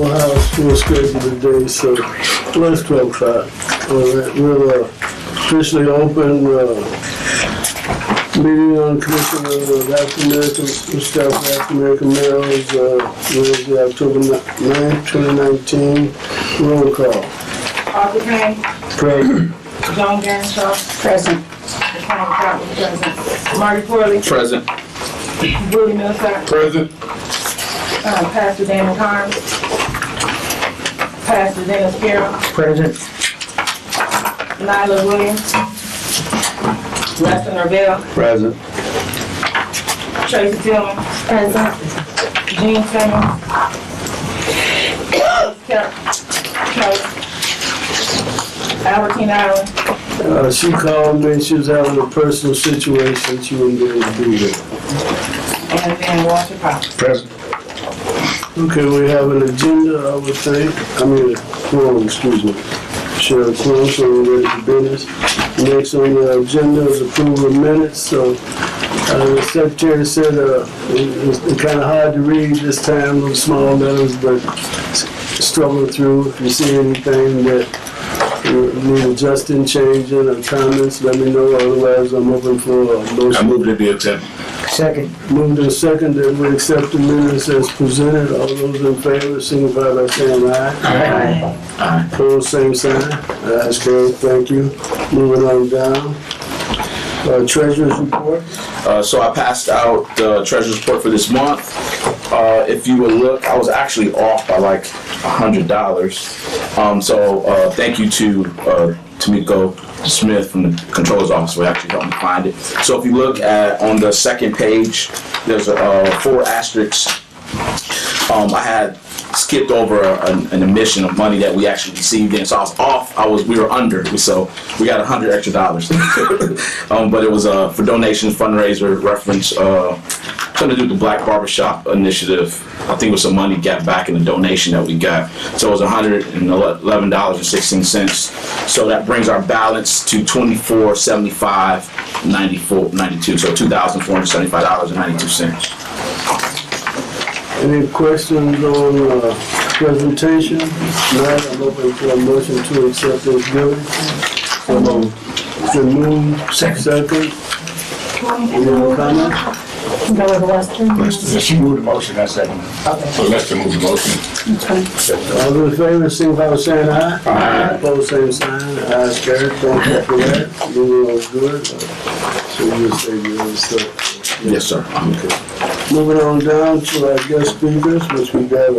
full house, full schedule today, so let's 12 o'clock. All right, we'll officially open meeting on Commission of African American Staff of African American Males, Wednesday, October 9th, 2019. Roll call. Arthur Kane. Present. John Ganshaw. Present. Tom Cotton, present. Marty Corley. Present. Willie Millsap. Present. Pastor Daniel Carnes. Pastor Dennis Carroll. Present. Nyla Williams. Weston Norvell. Present. Tracy Tillman. Present. Gene Simmons. Albertine Allen. She called me, she was having a personal situation, she wouldn't be able to be there. And then Walter Powell. Present. Okay, we have an agenda, I would think. Quorum, excuse me. Share a quorum, so we're ready for business. Next on the agenda is approval of minutes. So the secretary said it's kind of hard to read this time, little small letters, but struggling through. If you see anything that you need adjusting, changing, or comments, let me know. Otherwise, I'm open for a motion. I move to be accepted. Second. Moved and second that we accept the minutes as presented. All those in favor signify by saying aye. Aye. Opposed, same sign. Ayes carried. Thank you. Moving on down. Treasurer's report. So I passed out the treasurer's report for this month. If you would look, I was actually off by like $100. So thank you to Tamiko Smith from the controller's office for actually helping me find it. So if you look at on the second page, there's 4 asterisks. I had skipped over an emission of money that we actually received in, so I was off. We were under, so we got $100 extra. But it was for donations, fundraiser, reference, something to do with the Black Barbershop Initiative. I think it was some money got back in the donation that we got. So it was $111.16. So that brings our balance to $2475.92. So $2,475.92. Any questions on presentation? Not. I'm open for a motion to accept this given. The move, second. Any other comment? Go with Western. She moved the motion, I second. So Lester moved the motion. All those in favor, signify by saying aye. Aye. Opposed, same sign. Ayes carried. Thank you for that. Moving on good. So you say the other stuff. Yes, sir. Okay. Moving on down to our guest speakers, which we got a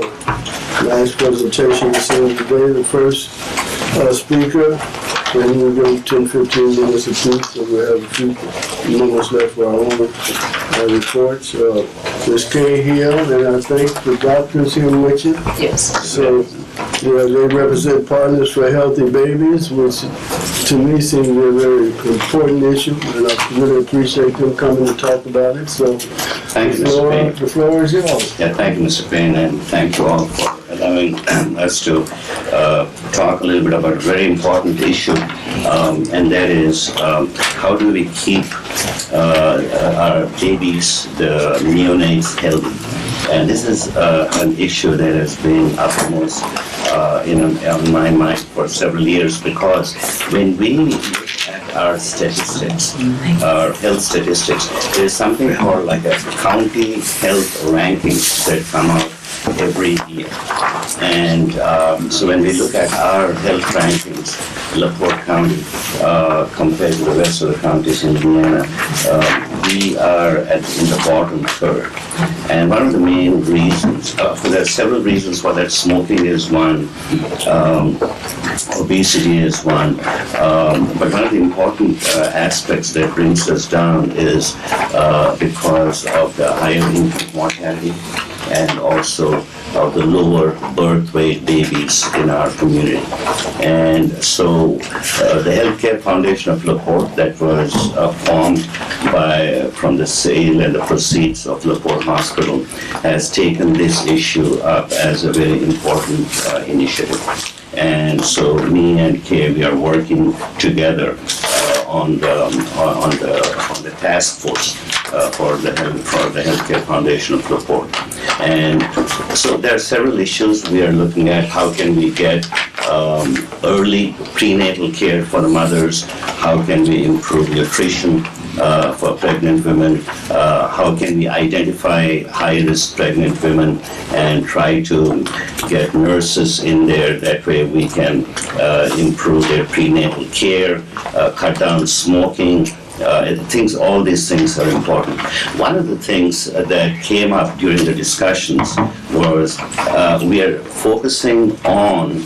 nice presentation this today. The first speaker, and we'll go 10-15 minutes apiece, so we'll have a few minutes left for our own reports. Ms. Kay Hill, and I think the doctor's here with you. Yes. So, they represent Partners for Healthy Babies, which to me seems a very important issue, and I really appreciate them coming to talk about it. So, thank you, Mr. Payne. The floor is yours. Yeah, thank you, Mr. Payne, and thank you all for allowing us to talk a little bit about a very important issue, and that is how do we keep our babies, the neonates, healthy. And this is an issue that has been uppermost on my mind for several years, because when we look at our statistics, our health statistics, there's something called like a county health rankings that come out every year. And so when we look at our health rankings, LaPorte County, compared to the rest of the counties in Indiana, we are in the bottom third. And one of the main reasons, there are several reasons for that. Smoking is one, obesity is one, but one of the important aspects that brings us down is because of the higher infant mortality and also of the lower birth weight babies in our community. And so the Healthcare Foundation of LaPorte, that was formed from the sale and the proceeds of LaPorte Hospital, has taken this issue up as a very important initiative. And so me and Kay, we are working together on the task force for the Healthcare Foundation of LaPorte. And so there are several issues we are looking at. How can we get early prenatal care for the mothers? How can we improve nutrition for pregnant women? How can we identify high-risk pregnant women and try to get nurses in there? That way we can improve their prenatal care, cut down smoking. All these things are important. One of the things that came up during the discussions was we are focusing on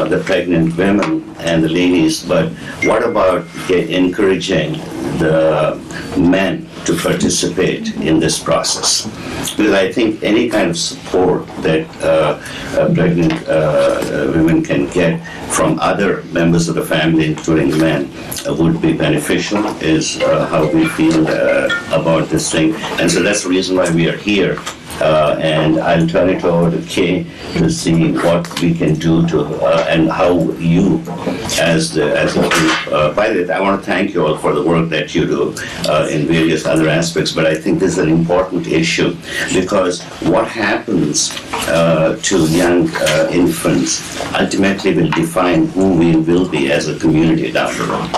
the pregnant women and the ladies, but what about encouraging the men to participate in this process? Because I think any kind of support that pregnant women can get from other members of the family, including men, would be beneficial, is how we feel about this thing. And so that's the reason why we are here. And I'll turn it over to Kay to see what we can do to, and how you, as a group, by the way, I want to thank you all for the work that you do in various other aspects, but I think this is an important issue because what happens to young infants ultimately will define who we will be as a community down the road.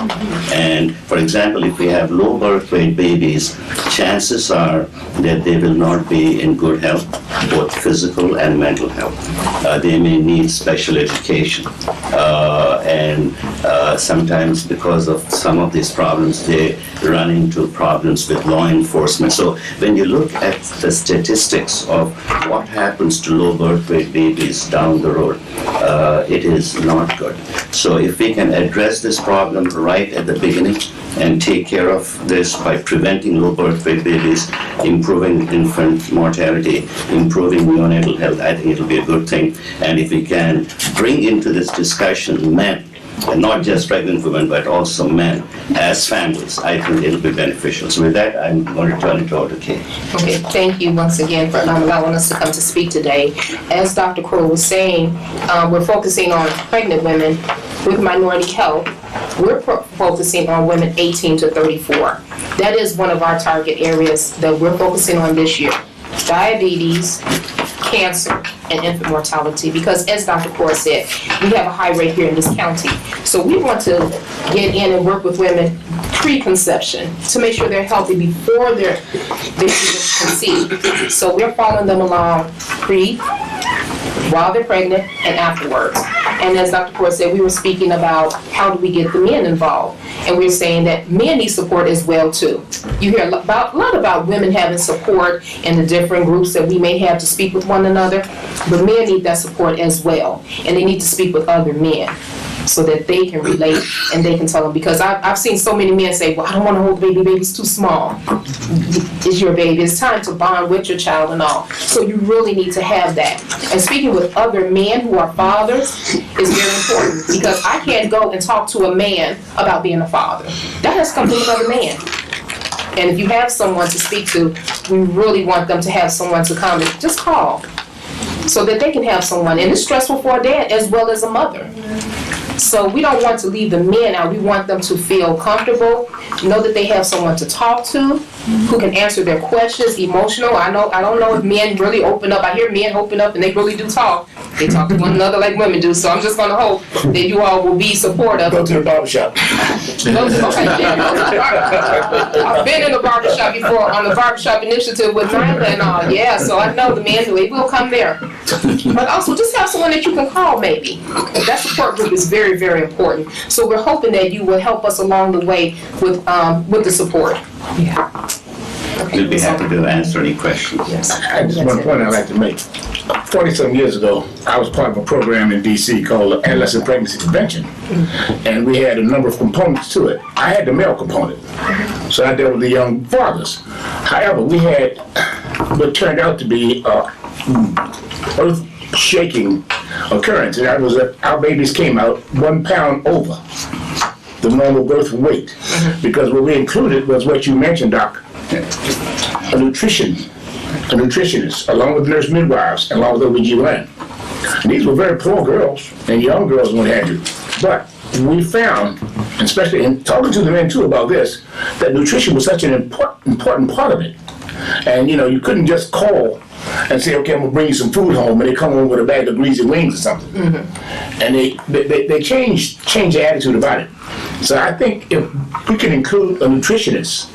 And for example, if we have low birth weight babies, chances are that they will not be in good health, both physical and mental health. They may need special education. And sometimes because of some of these problems, they run into problems with law enforcement. So when you look at the statistics of what happens to low birth weight babies down the road, it is not good. So if we can address this problem right at the beginning and take care of this by preventing low birth weight babies, improving infant mortality, improving neonatal health, I think it'll be a good thing. And if we can bring into this discussion men, and not just pregnant women, but also men as families, I think it'll be beneficial. So with that, I'm going to turn it over to Kay. Okay, thank you once again for allowing us to come to speak today. As Dr. Crow was saying, we're focusing on pregnant women with minority health. We're focusing on women 18 to 34. That is one of our target areas that we're focusing on this year. Diabetes, cancer, and infant mortality, because as Dr. Kaur said, we have a high rate here in this county. So we want to get in and work with women pre-conception to make sure they're healthy before they conceive. So we're following them along while they're pregnant, and afterwards. And as Dr. Kaur said, we were speaking about how do we get the men involved. And we're saying that men need support as well, too. You hear a lot about women having support in the different groups that we may have to speak with one another, but men need that support as well. And they need to speak with other men so that they can relate and they can tell them. Because I've seen so many men say, well, I don't want to hold the baby's too small. It's your baby. It's time to bond with your child and all. So you really need to have that. And speaking with other men who are fathers is very important, because I can't go and talk to a man about being a father. That has to come from another man. And if you have someone to speak to, we really want them to have someone to come and just call so that they can have someone. And it's stressful for a dad as well as a mother. So we don't want to leave the men out. We want them to feel comfortable, know that they have someone to talk to, who can answer their questions, emotional. I don't know if men really open up. I hear men open up and they really do talk. They talk to one another like women do. So I'm just going to hope that you all will be supportive. Go to the barbershop. Okay, yeah, go to the barbershop. I've been in the barbershop before on the barbershop initiative with Nyla and all. Yeah, so I know the men who will come there. But also just have someone that you can call maybe. That support group is very, very important. So we're hoping that you will help us along the way with the support. Yeah. Okay. We'll be happy to answer any questions. Yes. I just one point I'd like to make. 40-some years ago, I was part of a program in D.C. called Adolescent Pregnancy Prevention, and we had a number of components to it. I had the male component, so I dealt with the young fathers. However, we had what turned out to be earth-shaking occurrence, and that was that our babies came out 1 pound over the normal birth weight, because what we included was what you mentioned, Doc, a nutritionist, along with nurse midwives, and along with OBGYN. And these were very poor girls, and young girls and what have you. But we found, and especially in talking to the men too about this, that nutrition was such an important part of it. And you know, you couldn't just call and say, okay, I'm gonna bring you some food home, and they come home with a bag of greasy wings or something. And they change their attitude about it. So I think if we can include a nutritionist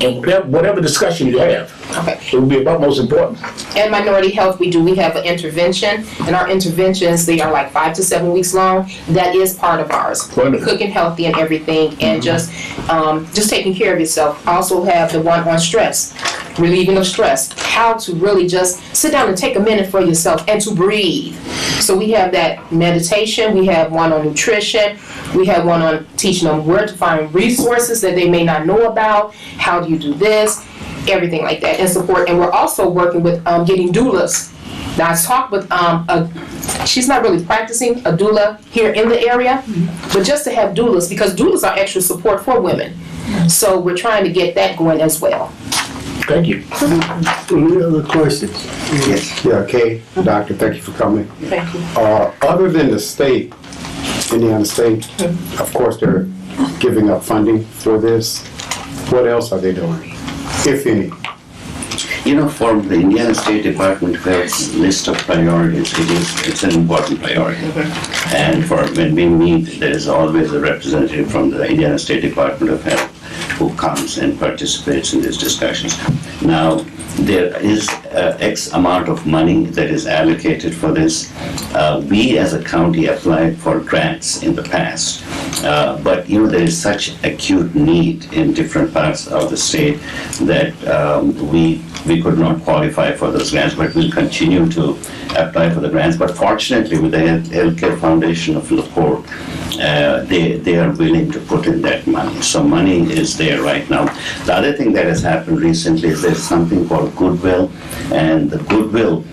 in whatever discussion you have, Okay. it would be about most important. And minority health, we have an intervention, and our interventions, they are like 5 to 7 weeks long. That is part of ours. Wonderful. Cooking healthy and everything, and just taking care of yourself. Also have the one on stress, relieving of stress. How to really just sit down and take a minute for yourself and to breathe. So we have that meditation. We have one on nutrition. We have one on teaching them where to find resources that they may not know about. How do you do this? Everything like that, and support. And we're also working with getting doulas. Now I talked with she's not really practicing a doula here in the area, but just to have doulas, because doulas are extra support for women. So we're trying to get that going as well. Thank you. Any other questions? Yes, yeah, Kay, Doctor, thank you for coming. Thank you. Other than the state, Indiana State, of course, they're giving up funding for this. What else are they doing, if any? You know, for the Indiana State Department of Health's list of priorities, it's an important priority. And for when we meet, there is always a representative from the Indiana State Department of Health who comes and participates in these discussions. Now, there is X amount of money that is allocated for this. We as a county applied for grants in the past, but you know, there is such acute need in different parts of the state that we could not qualify for those grants, but we'll continue to apply for the grants. But fortunately, with the Healthcare Foundation of LaPorte, they are willing to put in that money. So money is there right now. The other thing that has happened recently is there's something called Goodwill, and the Goodwill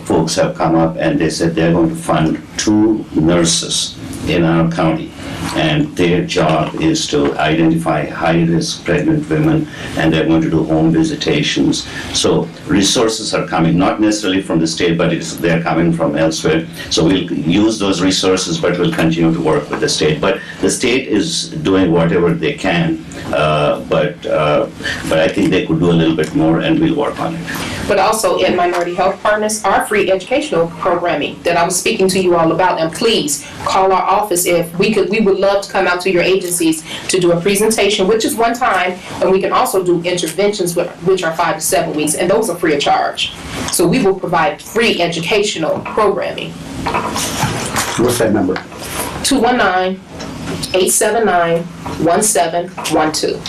folks have come up and they said they're going to fund 2 nurses in our county. And their job is to identify high-risk pregnant women, and they're going to do home visitations. So resources are coming, not necessarily from the state, but they're coming from elsewhere. So we'll use those resources, but we'll continue to work with the state. But the state is doing whatever they can, but I think they could do a little bit more, and we'll work on it. But also at Minority Health Partners, our free educational programming that I was speaking to you all about. And please call our office if we could. We would love to come out to your agencies to do a presentation, which is one time, and we can also do interventions which are 5 to 7 weeks, and those are free of charge. So we will provide free educational programming. What's that number? 219-879-1712.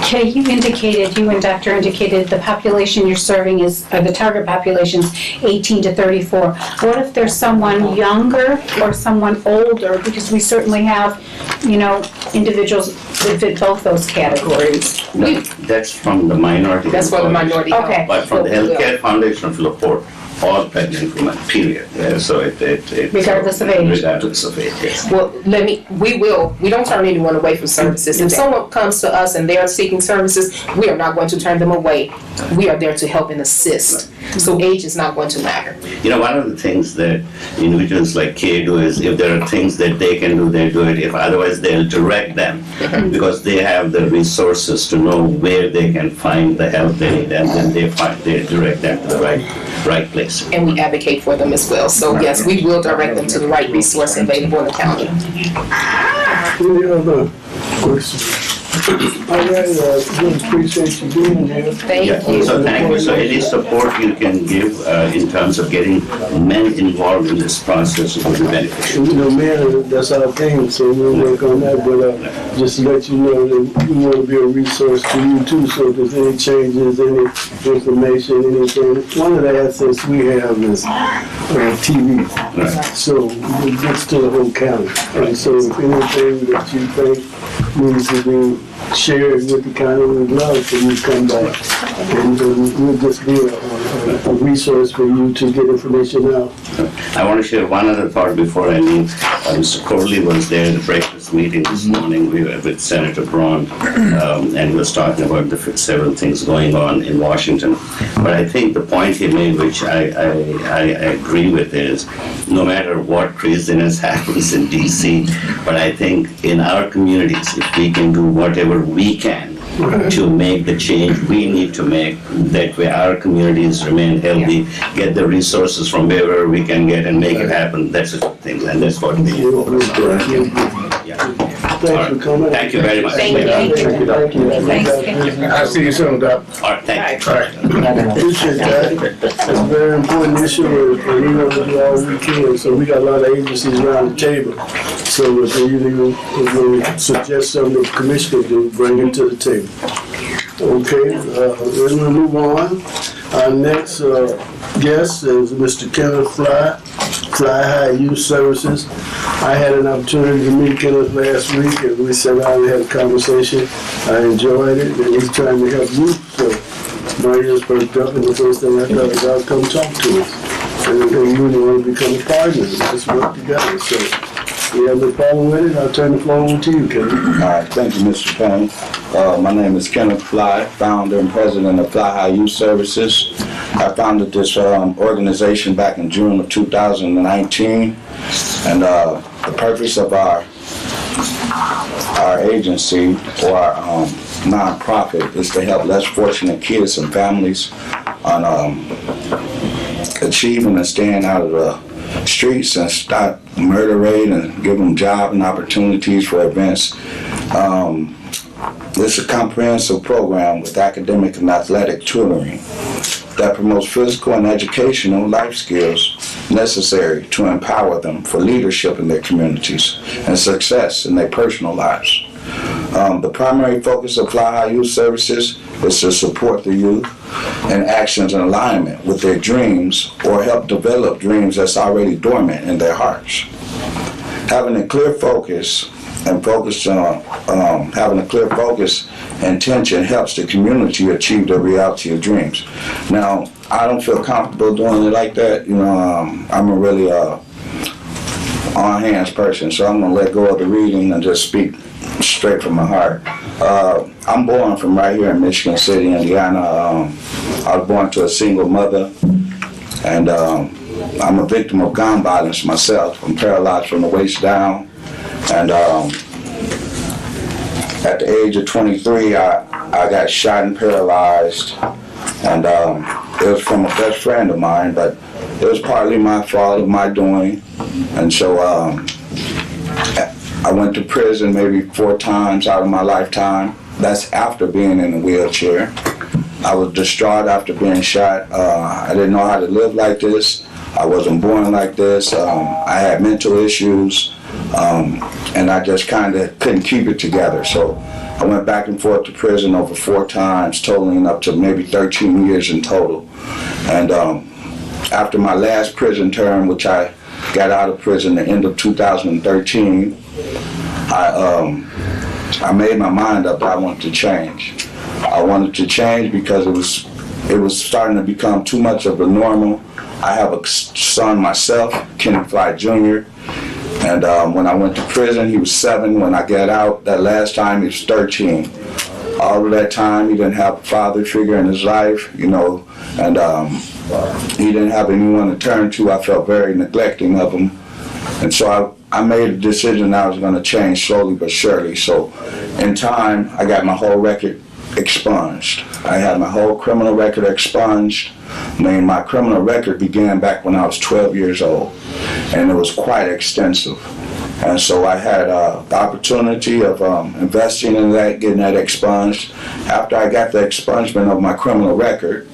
Kay, you and Doctor indicated the population you're serving is, the target population is 18 to 34. What if there's someone younger or someone older? Because we certainly have, individuals that fit both those categories. That's from the minority. That's for the minority health. Okay. But from the Healthcare Foundation of LaPorte, all pregnant women, period. So it Regardless of age. Regardless of age, yes. Well, we don't turn anyone away from services. If someone comes to us and they're seeking services, we are not going to turn them away. We are there to help and assist. So age is not going to matter. One of the things that individuals like Kay do is if there are things that they can do, they do it. If otherwise, they'll direct them because they have the resources to know where they can find the help they need, and then they direct them to the right place. And we advocate for them as well. So yes, we will direct them to the right resource available in the county. Any other questions? All right, we appreciate you being here. Thank you. So thank you. So any support you can give in terms of getting men involved in this process would be beneficial. Man, that's our thing, so we'll work on that, but just to let you know that we want to be a resource to you too, so if there's any changes, any information, anything, one of the assets we have is TV. Right. So it gets to the whole county, and so if anything that you think needs to be shared with the county, we'd love for you to come back, and we'll just be a resource for you to get information out. I want to share one other thought before I leave. Mr. Corley was there at the breakfast meeting this morning. We were with Senator Braun, and he was talking about the several things going on in Washington. But I think the point he made, which I agree with, is no matter what craziness happens in D.C., but I think in our communities, if we can do whatever we can to make the change we need to make. That way our communities remain healthy, get the resources from wherever we can get and make it happen. That's the thing, and that's what we focus on. Yeah. Thanks for coming. Thank you very much. Thank you. Thank you. Thanks. I'll see you soon, Doc. All right, thank you. All right. Appreciate that. It's a very important issue, and we want to do all we can. So we got a lot of agencies around the table. So if we suggest something the commission can do, bring it to the table. Okay, then we move on. Our next guest is Mr. Kenneth Fly High Youth Services. I had an opportunity to meet Kenneth last week, and we sat down and had a conversation. I enjoyed it, and he's trying to help youth. So my ears perked up, and the first thing I thought was I'll come talk to us. And we really want to become a partner. Let's work together. So we have no problem with it. I'll turn the floor over to you, Kenneth. All right, thank you, Mr. Payne. My name is Kenneth Fly, founder and president of Fly High Youth Services. I founded this organization back in June of 2019, and the purpose of our agency, or our nonprofit, is to help less fortunate kids and families on achieving and staying out of the streets and stop murder rate and give them job and opportunities for events. It's a comprehensive program with academic and athletic tutoring that promotes physical and educational life skills necessary to empower them for leadership in their communities and success in their personal lives. The primary focus of Fly High Youth Services is to support the youth in actions in alignment with their dreams or help develop dreams that's already dormant in their hearts. Having a clear focus and intention helps the community achieve the reality of dreams. Now, I don't feel comfortable doing it like that. I'm a really on-hands person, so I'm gonna let go of the reading and just speak straight from my heart. I'm born from right here in Michigan City, Indiana. I was born to a single mother, and I'm a victim of gun violence myself. I'm paralyzed from the waist down, and at the age of 23, I got shot and paralyzed, and it was from a best friend of mine, but it was partly my fault of my doing, and so I went to prison maybe 4 times out of my lifetime. That's after being in a wheelchair. I was distraught after being shot. I didn't know how to live like this. I wasn't born like this. I had mental issues, and I just kind of couldn't keep it together. So I went back and forth to prison over 4 times, totaling up to maybe 13 years in total. And after my last prison term, which I got out of prison at the end of 2013, I made my mind up that I wanted to change. I wanted to change because it was starting to become too much of a normal. I have a son myself, Kenneth Fly Jr., and when I went to prison, he was 7. When I got out that last time, he was 13. All of that time, he didn't have a father figure in his life, and he didn't have anyone to turn to. I felt very neglecting of him. And so I made a decision that I was going to change slowly but surely. So in time, I got my whole record expunged. I had my whole criminal record expunged. My criminal record began back when I was 12 years old, and it was quite extensive. And so I had the opportunity of investing in that, getting that expunged. After I got the expungement of my criminal record,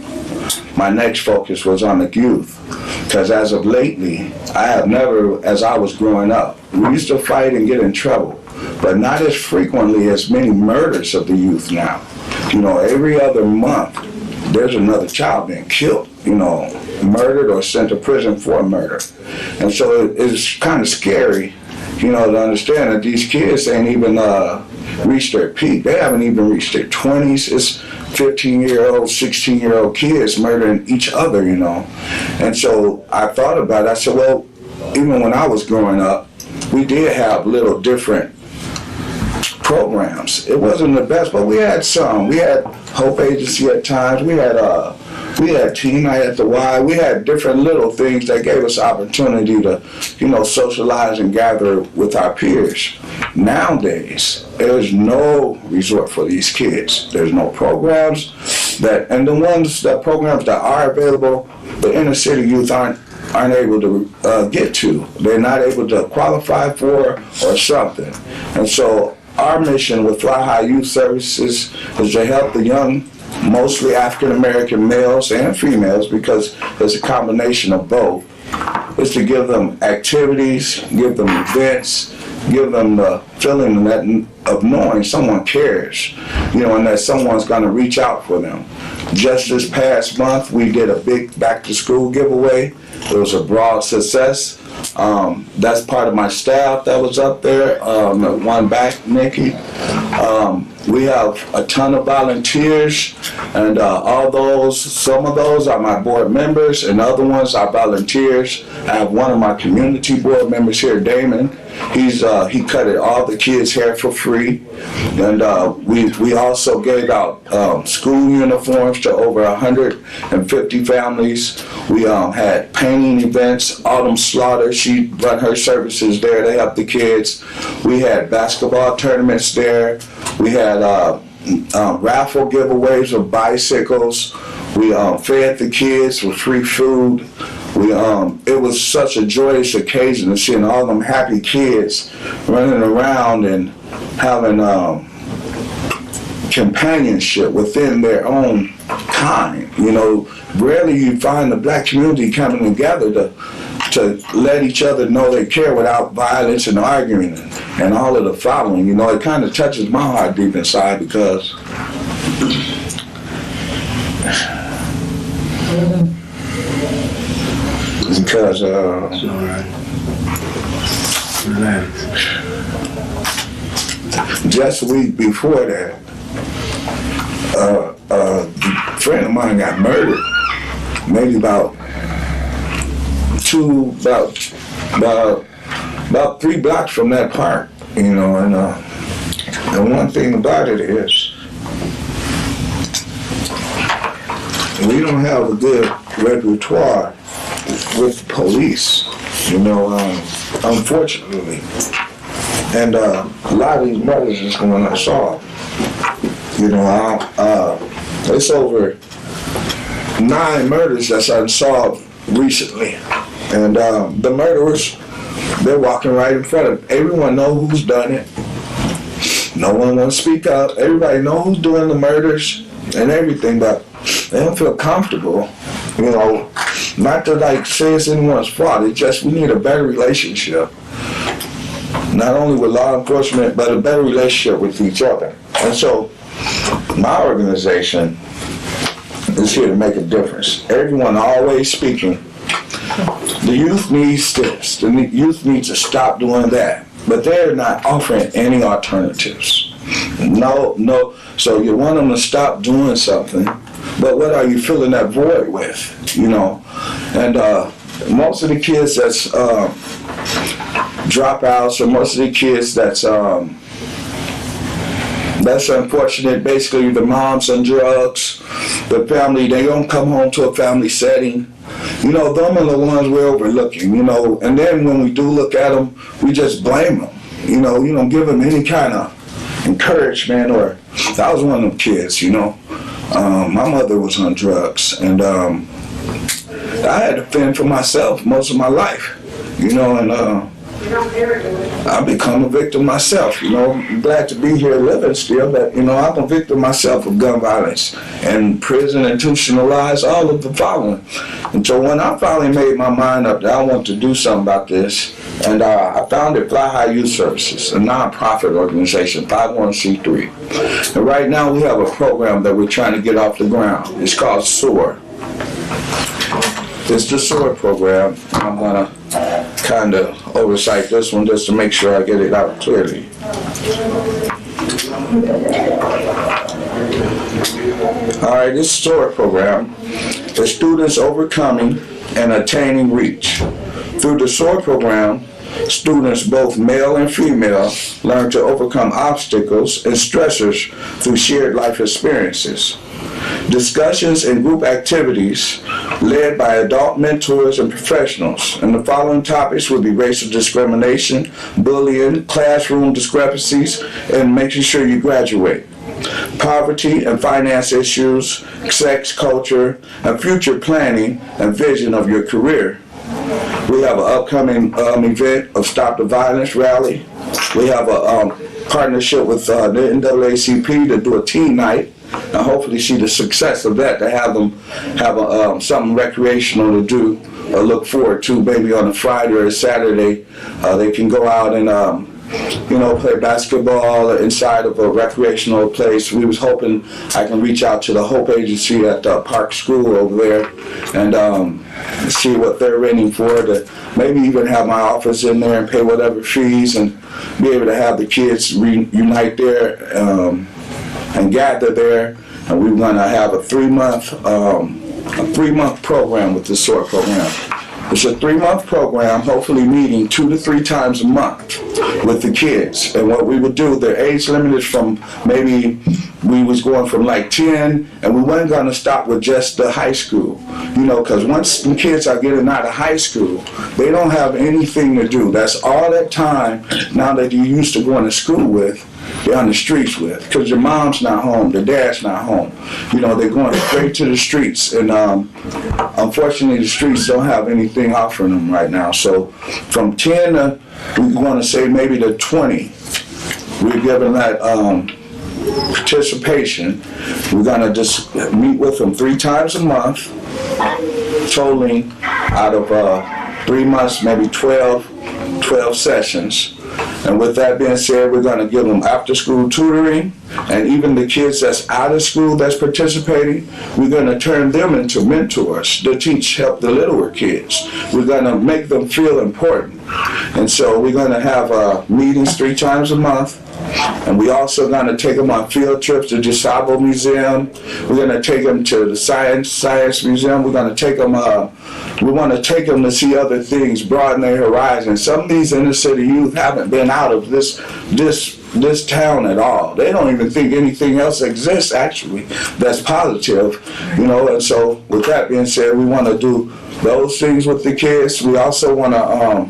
my next focus was on the youth. Because as of lately, I have never, as I was growing up, we used to fight and get in trouble, but not as frequently as many murders of the youth now. Every other month, there's another child being killed, murdered or sent to prison for murder. And so it's kind of scary, to understand that these kids ain't even reached their peak. They haven't even reached their 20s. It's 15-year-old, 16-year-old kids murdering each other, And so I thought about it. I said, well, even when I was growing up, we did have little different programs. It wasn't the best, but we had some. We had Hope Agency at times. We had We had teen night at the Y. We had different little things that gave us opportunity to, socialize and gather with our peers. Nowadays, there's no resort for these kids. There's no programs and the programs that are available, the inner city youth aren't able to get to. They're not able to qualify for or something. And so our mission with Fly High Youth Services is to help the young, mostly African American males and females, because it's a combination of both, is to give them activities, give them events, give them the feeling of knowing someone cares, and that someone's going to reach out for them. Just this past month, we did a big back-to-school giveaway. It was a broad success. That's part of my staff that was up there, one back, Nikki. We have a ton of volunteers, and some of those are my board members, and other ones are volunteers. I have one of my community board members here, Damon. He cut all the kids' hair for free, and we also gave out school uniforms to over 150 families. We had painting events. Autumn Slaughter, she run her services there. They help the kids. We had basketball tournaments there. We had raffle giveaways of bicycles. We fed the kids with free food. It was such a joyous occasion to seeing all them happy kids running around and having companionship within their own kind. Rarely you find the black community coming together to let each other know they care without violence and arguing and all of the following. It kind of touches my heart deep inside because It's all right. Relax. Just a week before that, a friend of mine got murdered, maybe about 3 blocks from that park, and one thing about it is, we don't have a good repertoire with the police, unfortunately. And a lot of these murders is going unsolved. It's over 9 murders that's unsolved recently. And the murderers, they're walking right in front of everyone. Know who's done it. No one wants to speak up. Everybody know who's doing the murders and everything, but they don't feel comfortable. Not to say it's anyone's fault. It's just we need a better relationship. Not only with law enforcement, but a better relationship with each other. And so my organization is here to make a difference. Everyone always speaking. The youth needs this. The youth needs to stop doing that. But they're not offering any alternatives. No. So you want them to stop doing something, but what are you filling that void with? And most of the kids that's dropouts, or most of the kids that's unfortunate. Basically, the moms on drugs, the family, they don't come home to a family setting. Them are the ones we're overlooking, and then when we do look at them, we just blame them. You don't give them any kind of encouragement, or I was one of them kids, my mother was on drugs, and I had to fend for myself most of my life, and I've become a victim myself. I'm glad to be here living still, but I'm a victim myself of gun violence and prison, institutionalized, all of the following. And so when I finally made my mind up that I want to do something about this, and I founded Fly High Youth Services, a non-profit organization, 501c3. And right now we have a program that we're trying to get off the ground. It's called SOAR. It's the SOAR program. I'm gonna kind of oversight this one just to make sure I get it out clearly. All right, this SOAR program is students overcoming and attaining reach. Through the SOAR program, students, both male and female, learn to overcome obstacles and stressors through shared life experiences. discussions and group activities led by adult mentors and professionals. And the following topics will be racial discrimination, bullying, classroom discrepancies, and making sure you graduate. Poverty and finance issues, sex, culture, and future planning and vision of your career. We have an upcoming event of Stop the Violence rally. We have a partnership with the NAACP to do a teen night, and hopefully see the success of that, to have them have something recreational to do or look forward to, maybe on a Friday or a Saturday. They can go out and play basketball inside of a recreational place. We was hoping I can reach out to the Hope Agency at the Park School over there and see what they're renting for, to maybe even have my office in there and pay whatever fees and be able to have the kids reunite there and gather there. And we're going to have a 3-month program with the SOAR program. It's a 3-month program, hopefully meeting 2 to 3 times a month with the kids. And what we would do, the age limit is from, maybe we was going from like 10, and we weren't going to stop with just the high school. Because once the kids are getting out of high school, they don't have anything to do. That's all that time now that you used to going to school with, they're on the streets with, because your mom's not home, the dad's not home. They're going straight to the streets, and unfortunately the streets don't have anything offering them right now. So from 10 to, we want to say maybe to 20, we're giving that participation. We're going to just meet with them 3 times a month, totaling out of 3 months, maybe 12 sessions. And with that being said, we're going to give them after-school tutoring, and even the kids that's out of school that's participating, we're going to turn them into mentors to help the littler kids. We're going to make them feel important. And so we're going to have meetings 3 times a month. And we also going to take them on field trips to DeSable Museum. We're going to take them to the Science Museum. We're going to take them, we want to take them to see other things, broaden their horizon. Some of these inner city youth haven't been out of this town at all. They don't even think anything else exists, actually, that's positive, And so with that being said, we want to do those things with the kids. We also want to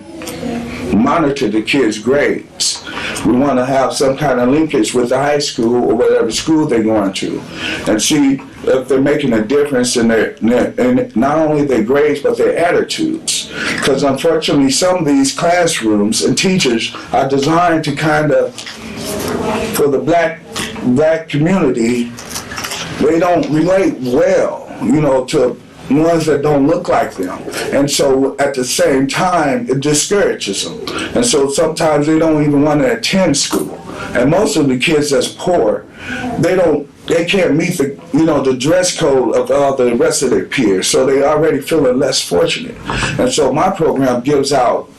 monitor the kids' grades. We want to have some kind of linkage with the high school or whatever school they're going to, and see if they're making a difference in not only their grades but their attitudes. Because unfortunately, some of these classrooms and teachers are designed to kind of, for the black community, they don't relate well, to ones that don't look like them. And so at the same time, it discourages them. And so sometimes they don't even want to attend school. And most of the kids that's poor, they can't meet the dress code of all the rest of their peers. So they already feeling less fortunate. And so my program gives out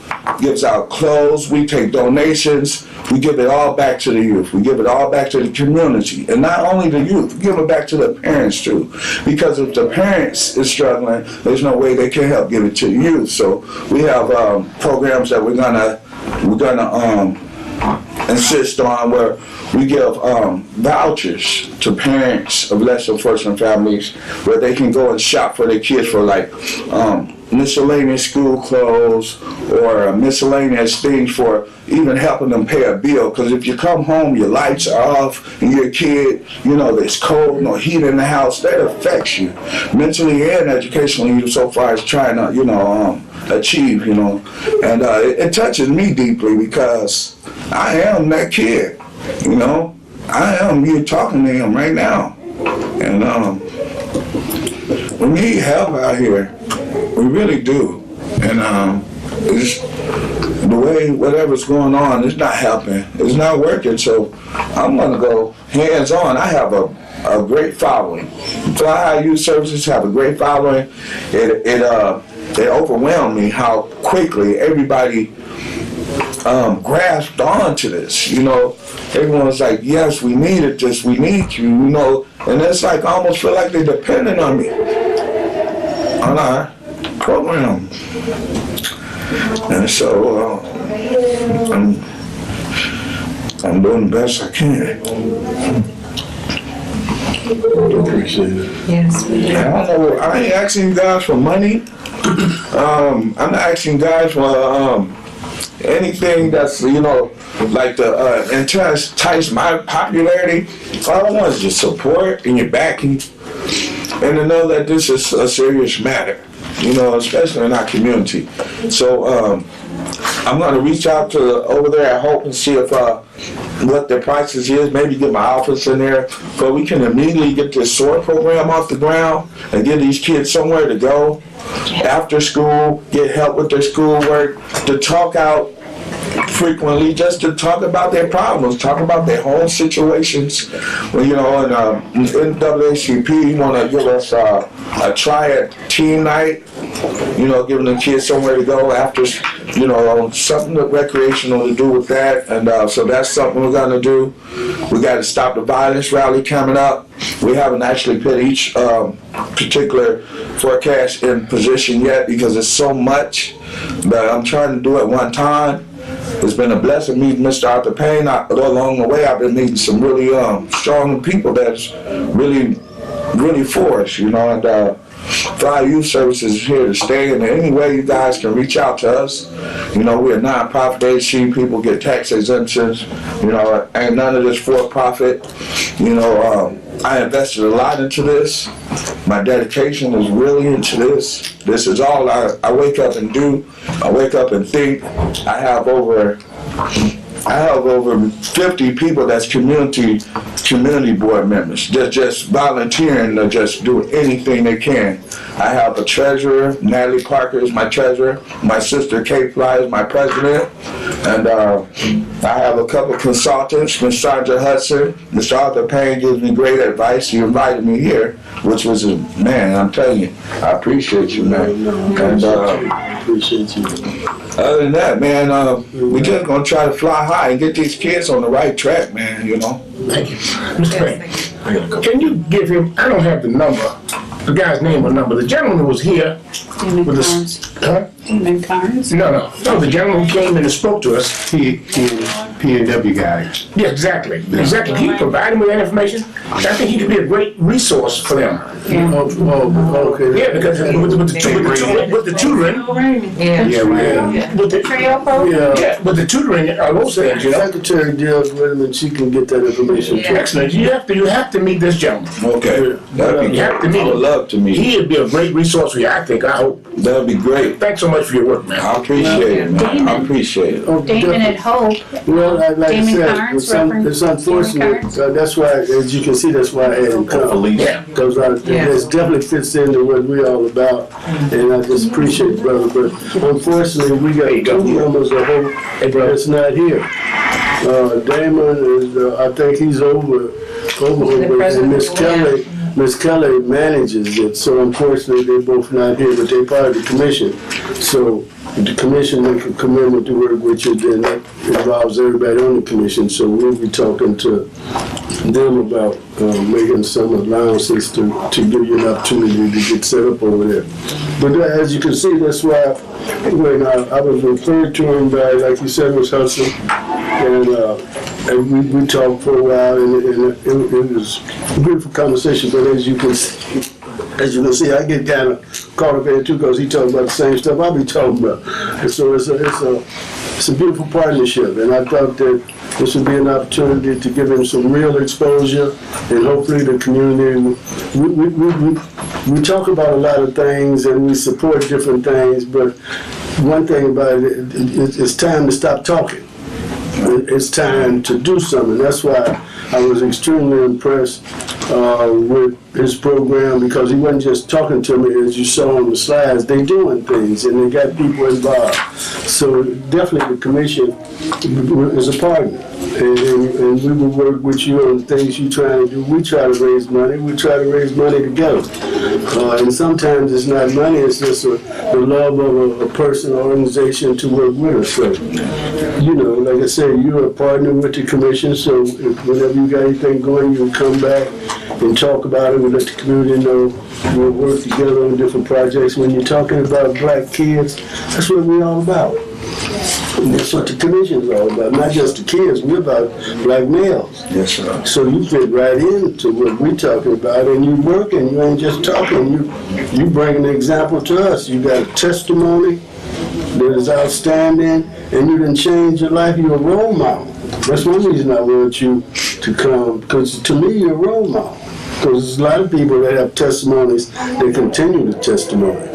clothes, we take donations, we give it all back to the youth, we give it all back to the community, and not only the youth, we give it back to the parents too, because if the parents is struggling, there's no way they can help give it to the youth. So we have programs that we're gonna insist on, where we give vouchers to parents of less than fortunate families, where they can go and shop for their kids for like miscellaneous school clothes or miscellaneous things, for even helping them pay a bill. Because if you come home, your lights are off, and you're a kid, there's cold, no heat in the house, that affects you mentally and educationally, so far as trying to, achieve, and it touches me deeply, because I am that kid, you're talking to him right now, and we need help out here. We really do. And it's, the way whatever's going on, it's not helping. It's not working. So I'm going to go hands-on. I have a great following. Fly High Youth Services have a great following. It overwhelmed me how quickly everybody grasped onto this. Everyone was like, yes, we needed this, we need you, and it's like I almost feel like they're dependent on me, on our program. And so I'm doing the best I can. Appreciate it. Yes, we do. I don't know, I ain't asking you guys for money. I'm not asking you guys for, anything that's, like to entice my popularity. All I want is your support and your backing, and to know that this is a serious matter, especially in our community. So I'm gonna reach out to over there at Hope and see if what the prices is, maybe get my office in there, but we can immediately get this SOAR program off the ground and give these kids somewhere to go after school, get help with their schoolwork, to talk out frequently, just to talk about their problems, talk about their home situations. Well, and NAACP want to give us a triad team night, giving the kids somewhere to go after, something recreational to do with that. And so that's something we're going to do. We got to Stop the Violence rally coming up. We haven't actually put each particular forecast in position yet because it's so much, but I'm trying to do it one time. It's been a blessing meeting Mr. Arthur Payne. Along the way, I've been meeting some really strong people that's really for us, and Fly Youth Services is here to stay. And any way you guys can reach out to us, we're a non-profit agency. People get tax exemptions. Ain't none of this for-profit. I invested a lot into this. My dedication is really into this. This is all I wake up and do. I wake up and think. I have over 50 people that's community board members. Just volunteering to just do anything they can. I have a treasurer, Natalie Parker is my treasurer. My sister Kate Fly is my president. And I have a couple of consultants, Ms. Sandra Hudson. Mr. Arthur Payne gives me great advice. He invited me here, which was, man, I'm telling you, I appreciate you, man. And Appreciate you. other than that, man, we just gonna try to fly high and get these kids on the right track, man, Thank you. Mr. Payne, can you give him, I don't have the number, the guy's name or number, the gentleman who was here Damon with Carnes. Huh? Damon Carnes? No, the gentleman who came in and spoke to us. P&W guy. Yeah, exactly. Can you provide him with that information? I think he could be a great resource for them. Okay. Yeah, because with the tutoring, with the Trail program? Yeah. with the tutoring, those things, Secretary deals with him and she can get that information to us. Excellent. You have to meet this gentleman. Okay. That'd be, You have to meet I would him. love to meet him. He'd be a great resource for you, I think. I hope. That'd be great. Thanks so much for your work, man. I appreciate it, man. I appreciate it. Oh, Damon and Hope. Well, like I Damon said, Carnes, it's Reverend unfortunate. Damon Carnes. That's why, as you can see, that's why I had him come. Yeah. Because it definitely fits into what we're all about, and I just appreciate it, brother. But unfortunately, we got two members of Hope that's not here. Damon is, I think he's over, and Miss Kelly manages it. So unfortunately, they're both not here, but they're part of the commission. So the commission make a commitment to work with you, then that involves everybody on the commission. So we'll be talking to them about making some allowances to give you an opportunity to get set up over there. But as you can see, that's why when I was referred to him by, like you said, Ms. Hudson, and we talked for a while, and it was a beautiful conversation. But as you can see, I get kind of caught up in it too, because he talks about the same stuff I be talking about. And so it's a beautiful partnership, and I thought that this would be an opportunity to give him some real exposure, and hopefully the community. We talk about a lot of things and we support different things, but one thing about it, it's time to stop talking. It's time to do something. That's why I was extremely impressed with his program, because he wasn't just talking to me, as you saw on the slides. They doing things and they got people involved. So definitely the commission is a partner, and we will work with you on things you're trying to do. We try to raise money. We try to raise money together. And sometimes it's not money. It's just the love of a person or organization to work with us. So, like I said, you're a partner with the commission. So whenever you got anything going, you can come back and talk about it. We let the community know. We'll work together on different projects. When you're talking about black kids, that's what we're all about. And that's what the commission's all about, not just the kids, we're about black males. Yes, sir. So you fit right into what we're talking about, and you working, you ain't just talking, you bring an example to us. You got a testimony that is outstanding, and you done changed your life, you're a role model. That's one reason I want you to come, because to me, you're a role model. Because there's a lot of people that have testimonies, they continue the testimony,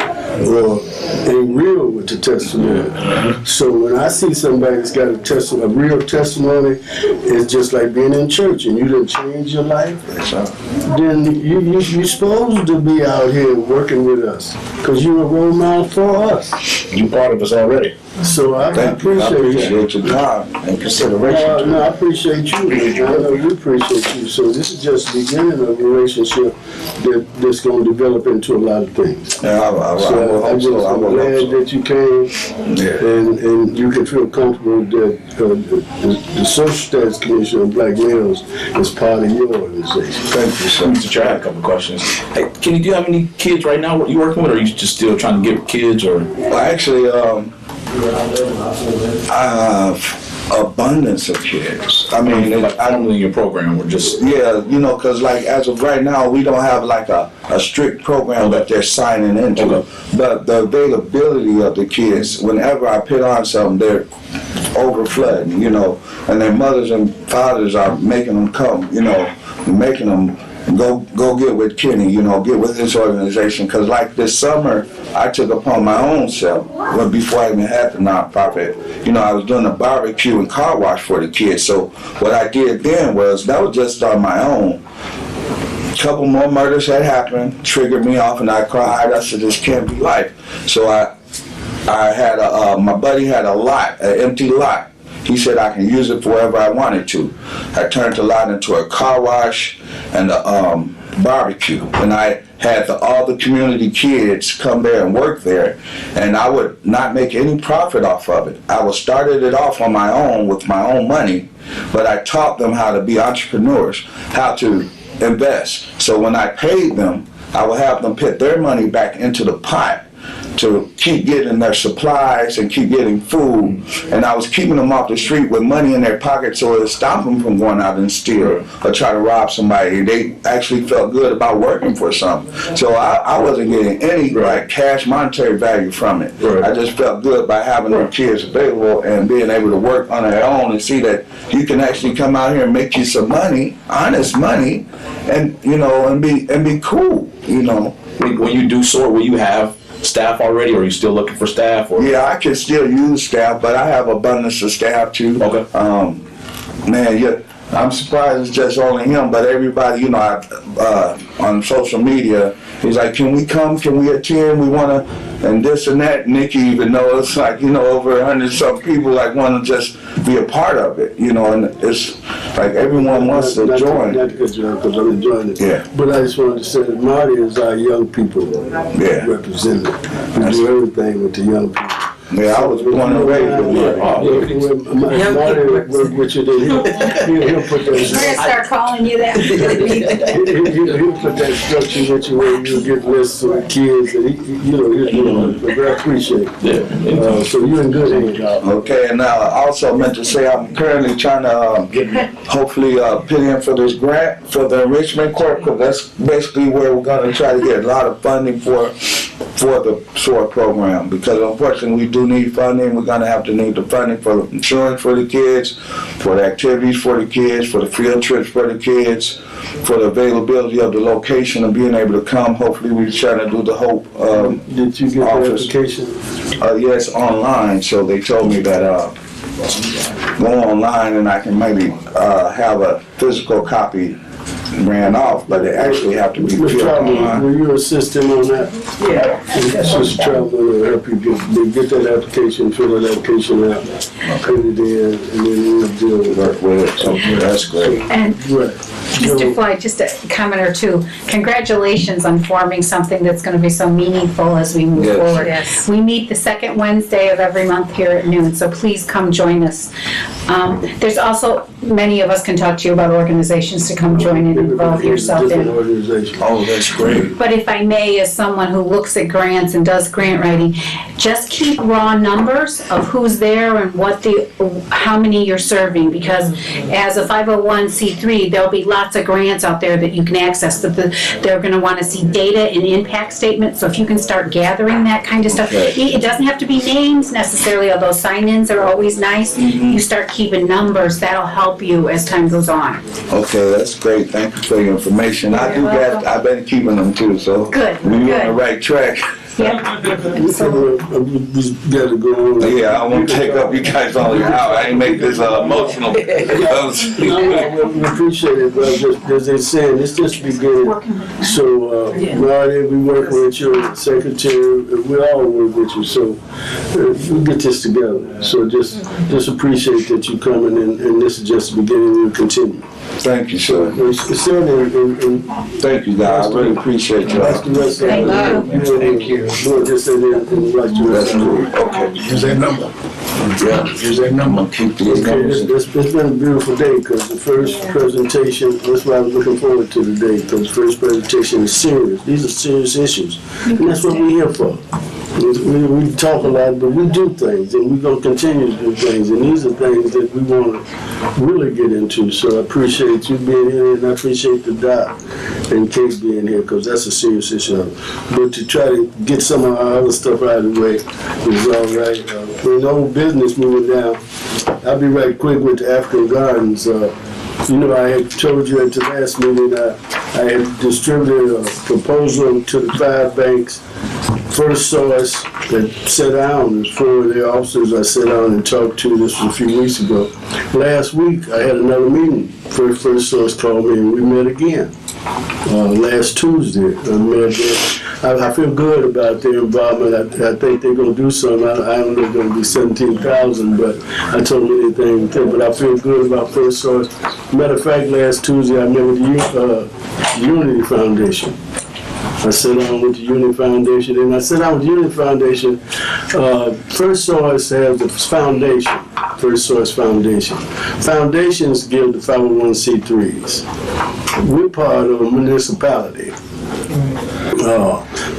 or ain't real with the testimony. So when I see somebody that's got a real testimony, it's just like being in church and you done change your life, then you're supposed to be out here working with us, because you're a role model for us. You part of us already. So I Thank you. I appreciate that. appreciate your time and consideration. No, I appreciate you. I know we appreciate you. So this is just the beginning of a relationship that's going to develop into a lot of things. Yeah, I So I'm will just glad that you came, Yeah. and you can feel comfortable that the Social Status Commission of Black Males is part of your organization. Thank you, sir. Mr. Chair, I had a couple questions. Hey, Kenny, do you have any kids right now you working with, or are you just still trying to get kids, or? Well, actually, I have abundance of kids. I mean, Like, I don't know in your program, or just? yeah, you know, because like as of right now, we don't have like a strict program that they're signing into. Okay. But the availability of the kids, whenever I put on something, they're overflooding, you know, and their mothers and fathers are making them come, you know, making them go get with Kenny, you know, get with his organization. Because like this summer, I took upon my own self, well, before I even had the nonprofit, you know, I was doing a barbecue and car wash for the kids. So what I did then was, that was just on my own. A couple more murders had happened, triggered me off, and I cried. I said, this can't be life. So I had my buddy had a lot, an empty lot. He said I can use it for wherever I wanted to. I turned the lot into a car wash and a barbecue. And I had all the community kids come there and work there. And I would not make any profit off of it. I would started it off on my own with my own money, but I taught them how to be entrepreneurs, how to invest. So when I paid them, I would have them put their money back into the pot to keep getting their supplies and keep getting food. And I was keeping them off the street with money in their pocket so it would stop them from going out and steal or try to rob somebody. They actually felt good about working for something. So I wasn't getting any like cash monetary value from it. I just felt good by having their kids available and being able to work on their own and see that you can actually come out here and make you some money, honest money, and you know, and be cool, you know. When you do sort, will you have staff already, or are you still looking for staff? Or? Yeah, I can still use staff, but I have abundance of staff too. Okay. Man, yeah, I'm surprised it's just only him, but everybody, you know, on social media, he's like, can we come? Can we attend? We want to, and this and that. Nikki even knows, like, you know, over 100-some people like want to just be a part of it, you know, and it's like everyone wants to join. Not because I'm enjoying it. Yeah. But I just wanted to say that Marty is our young people representative. We do everything with the young people. Yeah, I was born and raised with Marty. Marty work with you, he'll put We're gonna that. start calling you that. He'll put that structure with you where you'll get lists of kids, and he'll do it. But I appreciate it. So you're in good hands. Okay, and I also meant to say I'm currently trying to hopefully put in for this grant for the enrichment court, because that's basically where we're going to try to get a lot of funding for the SOAR program, because unfortunately we do need funding. We're going to have to need the funding for the insurance for the kids, for the activities for the kids, for the field trips for the kids, for the availability of the location and being able to come. Hopefully we're trying to do the Hope Did you get the office. application? Yes, online. So they told me that go online and I can maybe have a physical copy ran off, but they actually have to be Mr. filled Troutman, online. will you assist him on that? Yeah. Mr. Troutman will help you get that application, fill that application out, put it in, and then we'll deal with Work with it. Okay, that's great. And Right. Mr. Fly, just a comment or two. Congratulations on forming something that's going to be so meaningful as we move Yes. forward. Yes. We meet the second Wednesday of every month here at noon, so please come join us. There's also many of us can talk to you about organizations to come join and involve yourself Different in. organizations. Oh, that's great. But if I may, as someone who looks at grants and does grant writing, just keep raw numbers of who's there and how many you're serving, because as a 501c3, there'll be lots of grants out there that you can access, but they're gonna wanna see data and impact statements, so if you can start gathering that kind of stuff. It doesn't have to be names necessarily, although sign-ins are always nice. You start keeping numbers, that'll help you as time goes on. Okay, that's great. Thank you for your information. I do You're got, welcome. I've been keeping them too, so. Good, We're on the good. right track. Yep. We gotta go on. Yeah, I won't take up you guys all your hour. I ain't make this emotional. No, we appreciate it, but just as they said, it's just beginning. So, Marty, we work with your secretary, we all work with you, so we get this together. So just appreciate that you coming and this is just the beginning, we'll continue. Thank you, sir. Thank you, guys. I really appreciate you. Thank you. No, just say that and write you. Okay. Here's that number. Yeah. Here's that number. Keep these Okay, numbers. it's been a beautiful day, because the first presentation, that's why I was looking forward to today, because the first presentation is serious. These are serious issues, and that's what we're here for. We talk a lot, but we do things, and we're going to continue to do things, and these are things that we want to really get into. So I appreciate you being here, and I appreciate the doc and Kate being here, because that's a serious issue. But to try to get some of our other stuff out of the way is all right. With no business moving down, I'll be right quick with the African Gardens. You know, I had told you at the last meeting, I had distributed a proposal to the 5 banks. First Source that sat down, 4 of their officers I sat down and talked to, this was a few weeks ago. Last week, I had another meeting. First Source called me and we met again. Last Tuesday, I met them. I feel good about their involvement. I think they're going to do something. I don't know if it's going to be 17,000, but I told them anything. But I feel good about First Source. Matter of fact, last Tuesday, I met with the Unity Foundation. I sat down with the Unity Foundation, and I sat down with the Unity Foundation. First Source has the foundation, First Source Foundation. Foundations give the 501c3s. We're part of a municipality,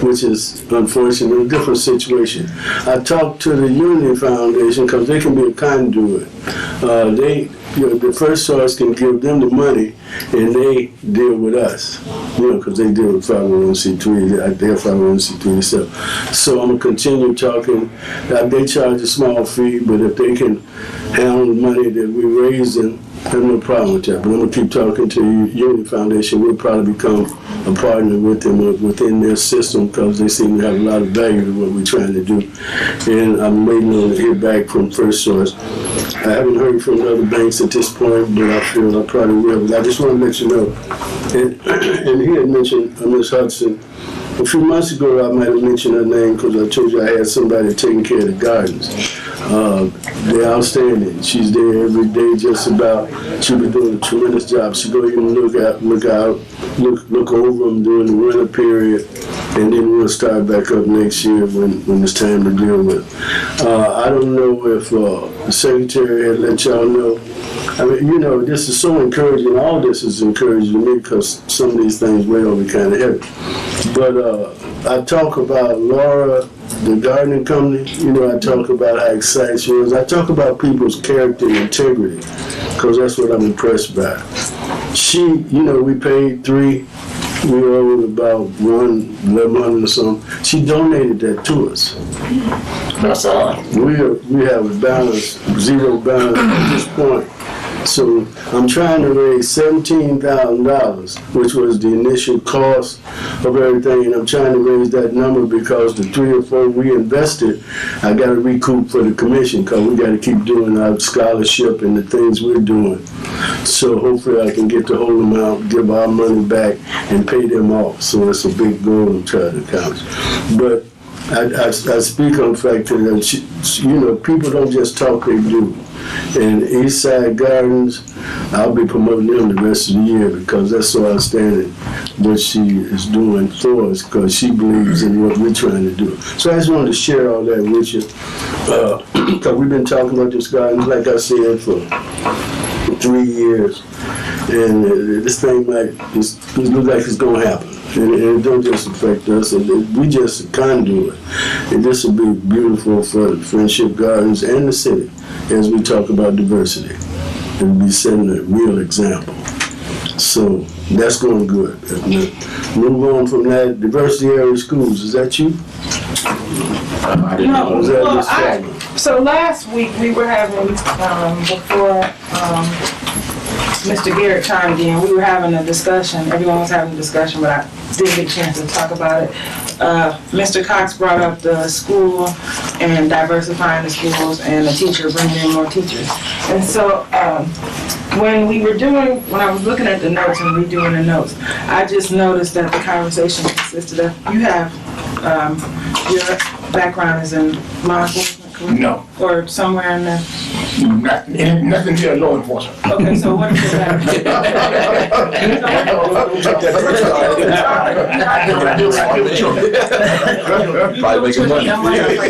which is unfortunately a different situation. I talked to the Unity Foundation because they can be a conduit. The First Source can give them the money and they deal with us, because they deal with 501c3, they're 501c3 itself. So I'm going to continue talking. They charge a small fee, but if they can handle the money that we're raising, I have no problem with that. But I'm going to keep talking to Unity Foundation. We'll probably become a partner with them within their system, because they seem to have a lot of value to what we're trying to do. And I'm waiting on to hear back from First Source. I haven't heard from the other banks at this point, but I feel I probably will. But I just want to let you know. And he had mentioned Ms. Hudson. A few months ago, I might have mentioned her name because I told you I had somebody taking care of the gardens. They're outstanding. She's there every day, just about. She'll be doing a tremendous job. She go in and look over them during the winter period, and then we'll start back up next year when it's time to deal with. I don't know if the secretary had let y'all know. I mean, this is so encouraging. All this is encouraging to me because some of these things weigh on me kind of heavy. But I talk about Laura, the gardening company. I talk about how excited she is. I talk about people's character and integrity because that's what I'm impressed by. We paid 3. We owed about $1,100 or something. She donated that to us. That's all. We have a balance, zero balance at this point. So I'm trying to raise $17,000, which was the initial cost of everything, and I'm trying to raise that number because the 3 or 4 we invested, I got to recoup for the commission because we got to keep doing our scholarship and the things we're doing. So hopefully I can get the whole amount, give our money back, and pay them off. So it's a big goal I'm trying to accomplish. But I speak on the fact that, people don't just talk, they do. And Eastside Gardens, I'll be promoting them the rest of the year because that's so outstanding what she is doing for us because she believes in what we're trying to do. So I just wanted to share all that with you because we've been talking about this gardens, like I said, for 3 years, and this thing it looks like it's gonna happen. And it don't just affect us, and we just a conduit. And this will be beautiful for the Friendship Gardens and the city as we talk about diversity. It'll be setting a real example. So that's going good. Move on from that. Diversity area schools, is that you? No, Was that well, Ms. Feldman? so last week we were having, before Mr. Garrett chimed in, we were having a discussion, everyone was having a discussion, but I didn't get a chance to talk about it. Mr. Cox brought up the school and diversifying the schools and the teacher bringing in more teachers. And so when I was looking at the notes and redoing the notes, I just noticed that the conversation consisted of, you have, your background is in law enforcement, correct? No, Or somewhere in there? nothing to law enforcement. Okay, so what is your Probably making money.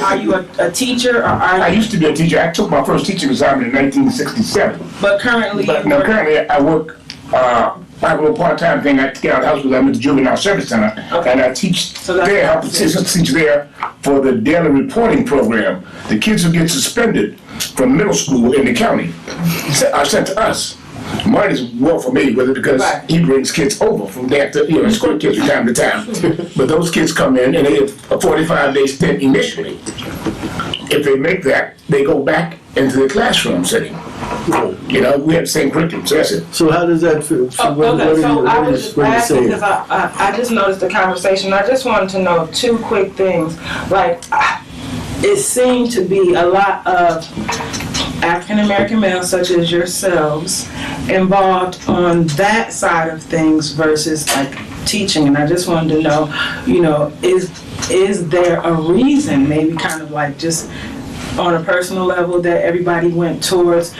Are you a teacher or I are you, used to be a teacher. I took my first teaching assignment in 1967. but currently? But no, currently I work, I have a little part-time thing at the house because I'm at the Juvenile Service Center. Okay. And I teach So that's- there, help assistant teach there for the daily reporting program. The kids who get suspended from middle school in the county are sent to us. Mine is well familiar with it because Right. he brings kids over from there to, escort kids from time to time. But those kids come in and they get a 45-day stint initially. If they make that, they go back into the classroom setting. We have the same curriculum, so that's it. So how does that feel? Okay, so I was just asking saying? because I just noticed the conversation. I just wanted to know two quick things. Like, it seemed to be a lot of African American males such as yourselves involved on that side of things versus like teaching. And I just wanted to know, is there a reason, maybe kind of like just on a personal level, that everybody went towards,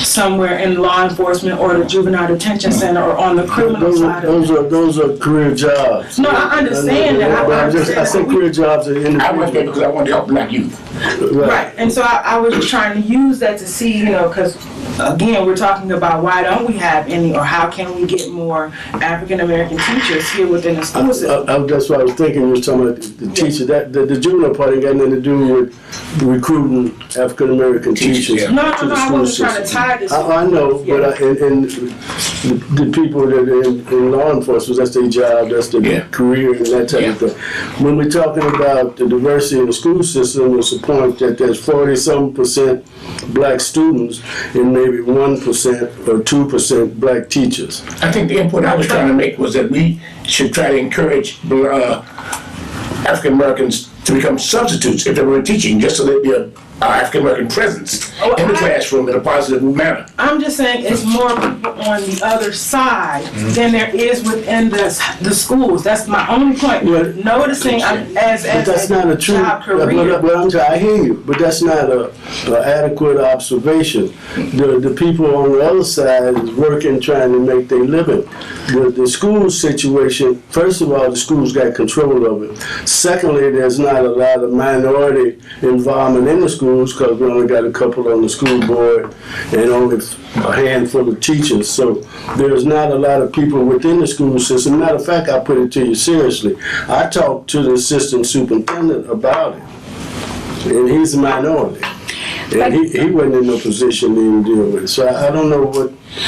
somewhere in law enforcement or the juvenile detention center or on the criminal side of it? Those are career jobs. No, I understand that. I said career jobs are I went there individual. because I wanted to help black youth. Right, and so I was just trying to use that to see, because again, we're talking about why don't we have any, or how can we get more African American teachers here within the school system? That's what I was thinking. You were talking about the teacher. That the juvenile part ain't got nothing to do with recruiting African American teachers. Yeah. No, to the I school wasn't trying to system. tie this. I know, Yeah. but the people that are in law enforcement, that's their job, that's their career, and that type of thing. When we're talking about the diversity in the school system, it's a point that there's 40-some% black students and maybe 1% or 2% black teachers. I think the input I was trying to make was that we should try to encourage African Americans to become substitutes if they were teaching, just so there'd be a African American presence in the classroom in a positive manner. I'm just saying it's more people on the other side than there is within the schools. That's my only point. Well, Noticing as But that's not a true. job career. But I hear you, but that's not a adequate observation. The people on the other side is working, trying to make their living. The school situation, first of all, the schools got control of it. Secondly, there's not a lot of minority involvement in the schools because we only got a couple on the school board and only a handful of teachers. So there's not a lot of people within the school system. Matter of fact, I put it to you seriously. I talked to the assistant superintendent about it, and he's a minority. And he wasn't in no position to even deal with it. So I don't know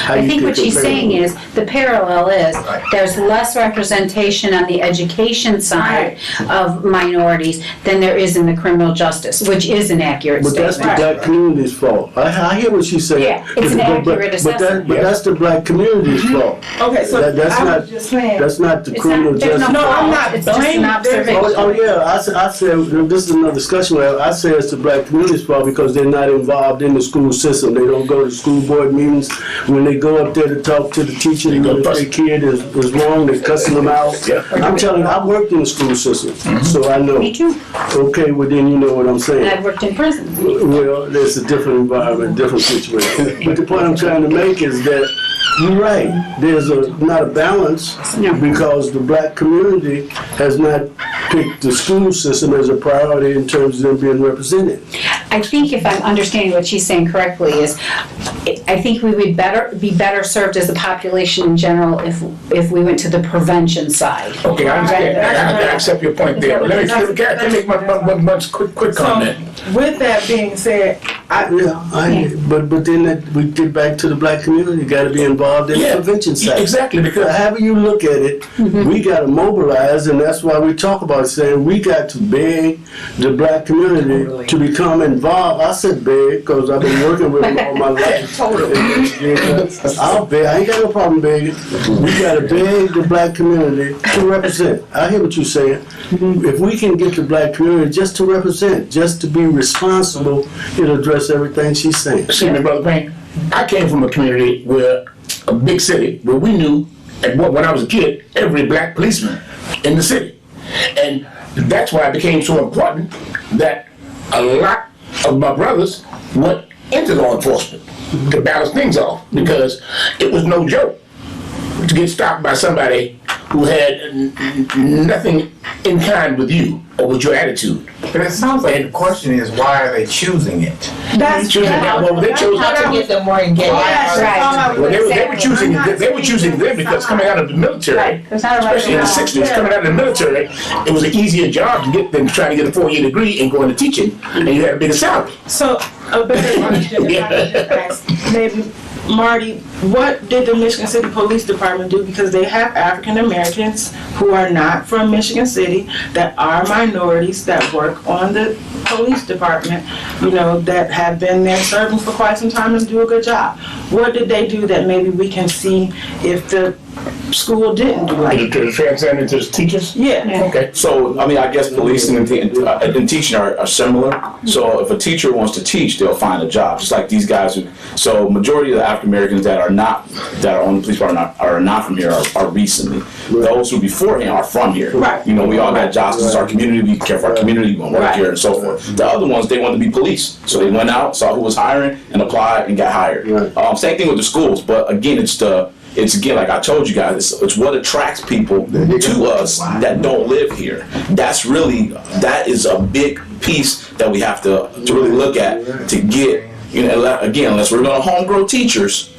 how you I think can what she's compare saying them. is, the parallel is, there's less representation on the education side of minorities than there is in the criminal justice, which is an accurate But that's the statement. black community's fault. I hear what she's saying. Yeah, it's an accurate assessment. But that's the black community's fault. Okay, so That's I not- was just saying. That's not the It's criminal not, there's justice. no No, I'm fault, not it's just an blaming- observation. Oh yeah, I said, this is another discussion where I say it's the black community's fault because they're not involved in the school system. They don't go to school board meetings. When they go up there to talk to the teacher, even if their kid is wrong, they're cussing them out. I'm telling you, I worked in the school system, so I know. Me too, Okay, well then you know what I'm saying. and I've worked in prisons. Well, there's a different environment, different situation. But the point I'm trying to make is that you're right. There's not a balance No. because the black community has not picked the school system as a priority in terms of them being represented. I think if I'm understanding what she's saying correctly is, I think we would be better served as a population in general if we went to the prevention side. Okay, I understand. I accept your point there. Let me make one quick comment. With that being said, But then we get back to the black community, got to be involved in the prevention side. Exactly, because However you look at it, we got to mobilize, and that's why we talk about saying we got to beg the black community to become involved. I said beg because I've been working with them all my life. I'll beg. I ain't got no problem begging. We got to beg the black community to represent. I hear what you're saying. If we can get the black community just to represent, just to be responsible, it'll address everything she's saying. see me, Brother Payne, I came from a community where, a big city, where we knew, when I was a kid, every black policeman in the city. And that's why it became so important that a lot of my brothers went into law enforcement to balance things off, because it was no joke to get stopped by somebody who had nothing in kind with you or with your attitude. But it sounds like the question is, why are they choosing it? that's Choosing that, well, they chose How to get them more engaged. Right. Well, they were choosing them because coming out of the military, especially in the 60s, coming out of the military, it was an easier job to get than trying to get a 4-year degree and go into teaching, and you had a bigger salary. So, a better question, if I could just ask, maybe, Marty, what did the Michigan City Police Department do? Because they have African Americans who are not from Michigan City, that are minorities, that work on the police department, you know, that have been there serving for quite some time and do a good job. What did they do that maybe we can see if the school didn't do like? To transcend into the teachers? Yeah. Okay. So, I mean, I guess policing and teaching are similar. So if a teacher wants to teach, they'll find a job, just like these guys who, so majority of the African Americans that are on the police department are not from here are recently. Those who beforehand are from here. Right. You know, we all got jobs. This is our community. We care for our community. We want to work here and so forth. The other ones, they wanted to be police. So they went out, saw who was hiring, and applied and got hired. Same thing with the schools, but again, it's again, like I told you guys, it's what attracts people to us that don't live here. That is a big piece that we have to really look at to get, you know, again, unless we're going to home grow teachers.